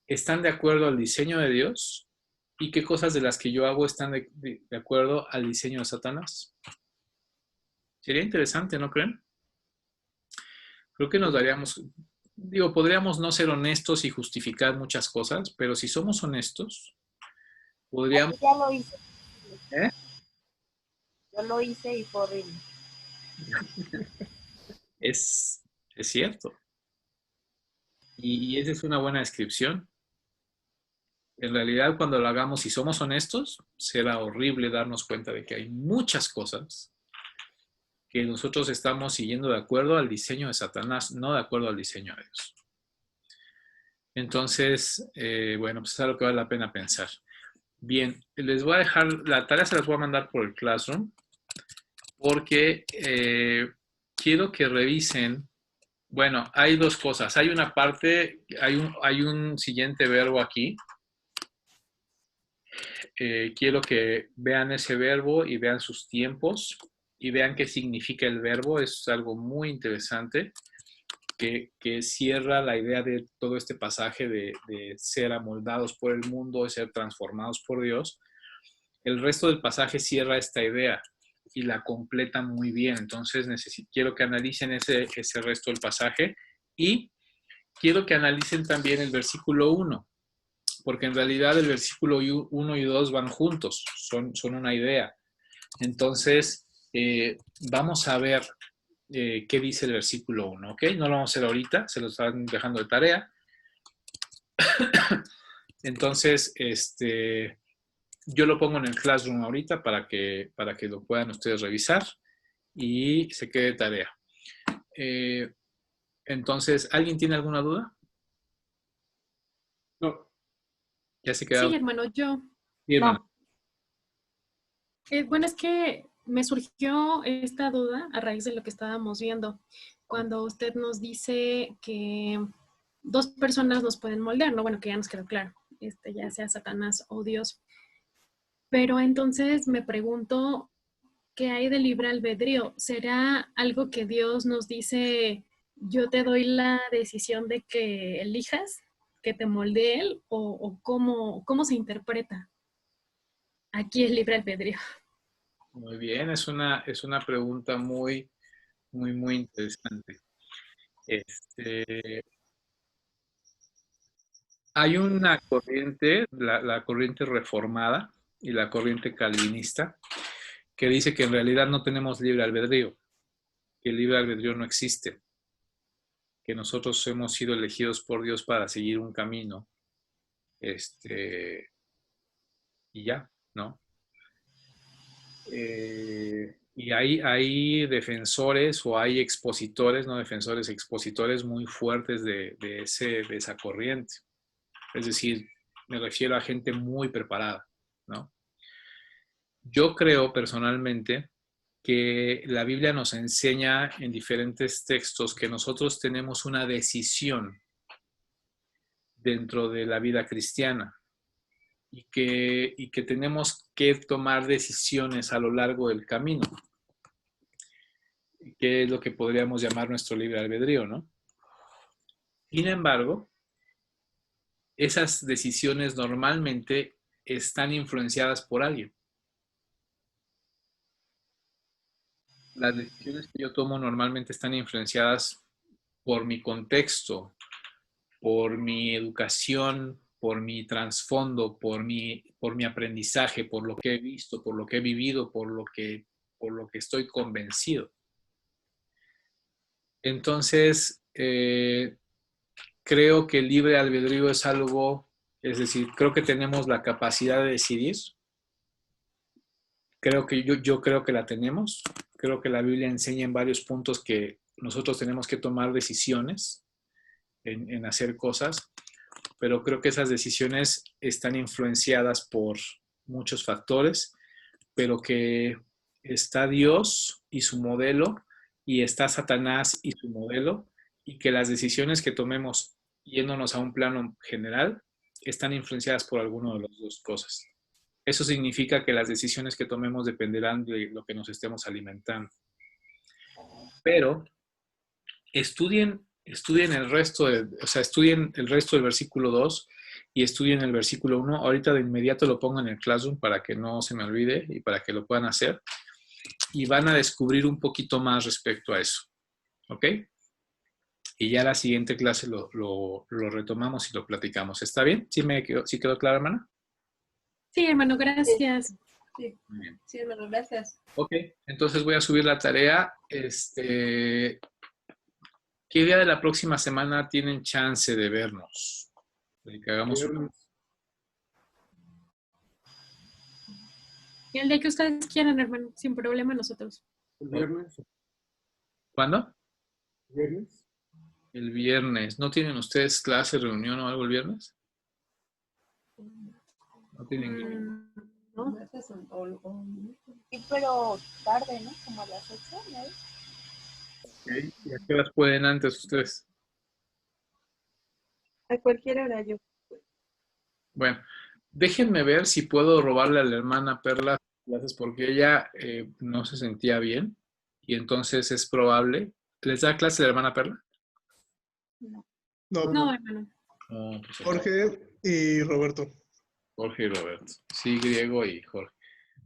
están de acuerdo al diseño de Dios y qué cosas de las que yo hago están de acuerdo al diseño de Satanás. Sería interesante, ¿no creen? Creo que nos daríamos, podríamos no ser honestos y justificar muchas cosas, pero si somos honestos, podríamos... Ya lo hice. ¿Eh? Yo lo hice y fue horrible. Es cierto. Y esa es una buena descripción. En realidad, cuando lo hagamos y somos honestos, será horrible darnos cuenta de que hay muchas cosas que nosotros estamos siguiendo de acuerdo al diseño de Satanás, no de acuerdo al diseño de Dios. Entonces, bueno, pues es algo que vale la pena pensar. Bien, les voy a dejar, la tarea se las voy a mandar por el Classroom, porque quiero que revisen. Bueno, hay dos cosas. Hay una parte, hay un siguiente verbo aquí. Quiero que vean ese verbo y vean sus tiempos y vean qué significa el verbo. Es algo muy interesante que cierra la idea de todo este pasaje de ser amoldados por el mundo, de ser transformados por Dios. El resto del pasaje cierra esta idea y la completa muy bien. Entonces quiero que analicen ese resto del pasaje y quiero que analicen también el versículo 1, porque en realidad el versículo 1 y 2 van juntos, son una idea. Entonces, vamos a ver qué dice el versículo 1, ¿ok? No lo vamos a hacer ahorita, se lo están dejando de tarea. Entonces, yo lo pongo en el Classroom ahorita para que lo puedan ustedes revisar y se quede de tarea. Entonces, ¿alguien tiene alguna duda? No. Ya se quedaron. Sí, hermano, yo. Sí, hermano. Bueno, es que me surgió esta duda a raíz de lo que estábamos viendo. Cuando usted nos dice que dos personas nos pueden moldear, ¿no? Bueno, que ya nos quedó claro, ya sea Satanás o Dios. Pero entonces me pregunto, ¿qué hay de libre albedrío? ¿Será algo que Dios nos dice, yo te doy la decisión de que elijas, que te moldee Él? ¿O cómo se interpreta? Aquí es libre albedrío. Muy bien, es una pregunta muy, muy, muy interesante. Hay una corriente, la corriente reformada y la corriente calvinista, que dice que en realidad no tenemos libre albedrío, que el libre albedrío no existe, que nosotros hemos sido elegidos por Dios para seguir un camino, y ya, ¿no? Y hay defensores o hay expositores, no defensores, expositores muy fuertes de esa corriente. Es decir, me refiero a gente muy preparada, ¿no? Yo creo personalmente que la Biblia nos enseña en diferentes textos que nosotros tenemos una decisión dentro de la vida cristiana y que tenemos que tomar decisiones a lo largo del camino, que es lo que podríamos llamar nuestro libre albedrío, ¿no? Sin embargo, esas decisiones normalmente están influenciadas por alguien. Las decisiones que yo tomo normalmente están influenciadas por mi contexto, por mi educación, por mi trasfondo, por mi aprendizaje, por lo que he visto, por lo que he vivido, por lo que estoy convencido. Entonces, creo que el libre albedrío es algo, es decir, creo que tenemos la capacidad de decidir. Creo que yo creo que la tenemos. Creo que la Biblia enseña en varios puntos que nosotros tenemos que tomar decisiones en hacer cosas, pero creo que esas decisiones están influenciadas por muchos factores, pero que está Dios y su modelo, y está Satanás y su modelo, y que las decisiones que tomemos yéndonos a un plano general están influenciadas por alguna de las dos cosas. Eso significa que las decisiones que tomemos dependerán de lo que nos estemos alimentando. Pero estudien el resto, estudien el resto del versículo 2 y estudien el versículo 1. Ahorita de inmediato lo pongo en el Classroom para que no se me olvide y para que lo puedan hacer. Y van a descubrir un poquito más respecto a eso. ¿Ok? Y ya la siguiente clase lo retomamos y lo platicamos. ¿Está bien? ¿Sí quedó claro, hermana? Sí, hermano, gracias. Sí, hermano, gracias. Ok, entonces voy a subir la tarea. ¿Qué día de la próxima semana tienen chance de vernos? De que hagamos Y el día que ustedes quieran, hermano, sin problema nosotros. El viernes. ¿Cuándo? ¿Viernes? El viernes. ¿No tienen ustedes clase, reunión o algo el viernes? No tienen. ¿No? Sí, pero tarde, ¿no? Como a las 8, ¿no? Ok. ¿Y a qué horas pueden antes ustedes? A cualquier hora yo. Bueno, déjenme ver si puedo robarle a la hermana Perla clases porque ella no se sentía bien y entonces es probable. ¿Les da clase la hermana Perla? No, No, hermano. No, pues, Jorge y Roberto. Jorge y Roberto. Sí, Griego y Jorge.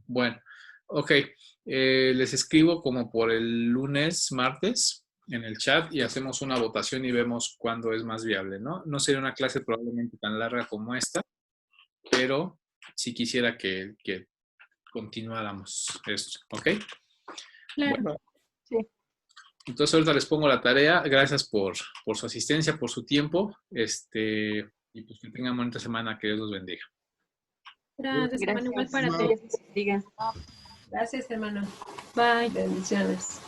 Bueno, ok. Les escribo como por el lunes, martes en el chat y hacemos una votación y vemos cuándo es más viable, ¿no? No sería una clase probablemente tan larga como esta, pero sí quisiera que continuáramos esto, ¿ok? Claro. Bueno, Sí. entonces ahorita les pongo la tarea. Gracias por su asistencia, por su tiempo. Y pues que tengan bonita semana. Que Dios los bendiga. Gracias, hermano. Igual Gracias. para Que ti. Dios bendiga. Gracias, hermano. Bye. Bendiciones.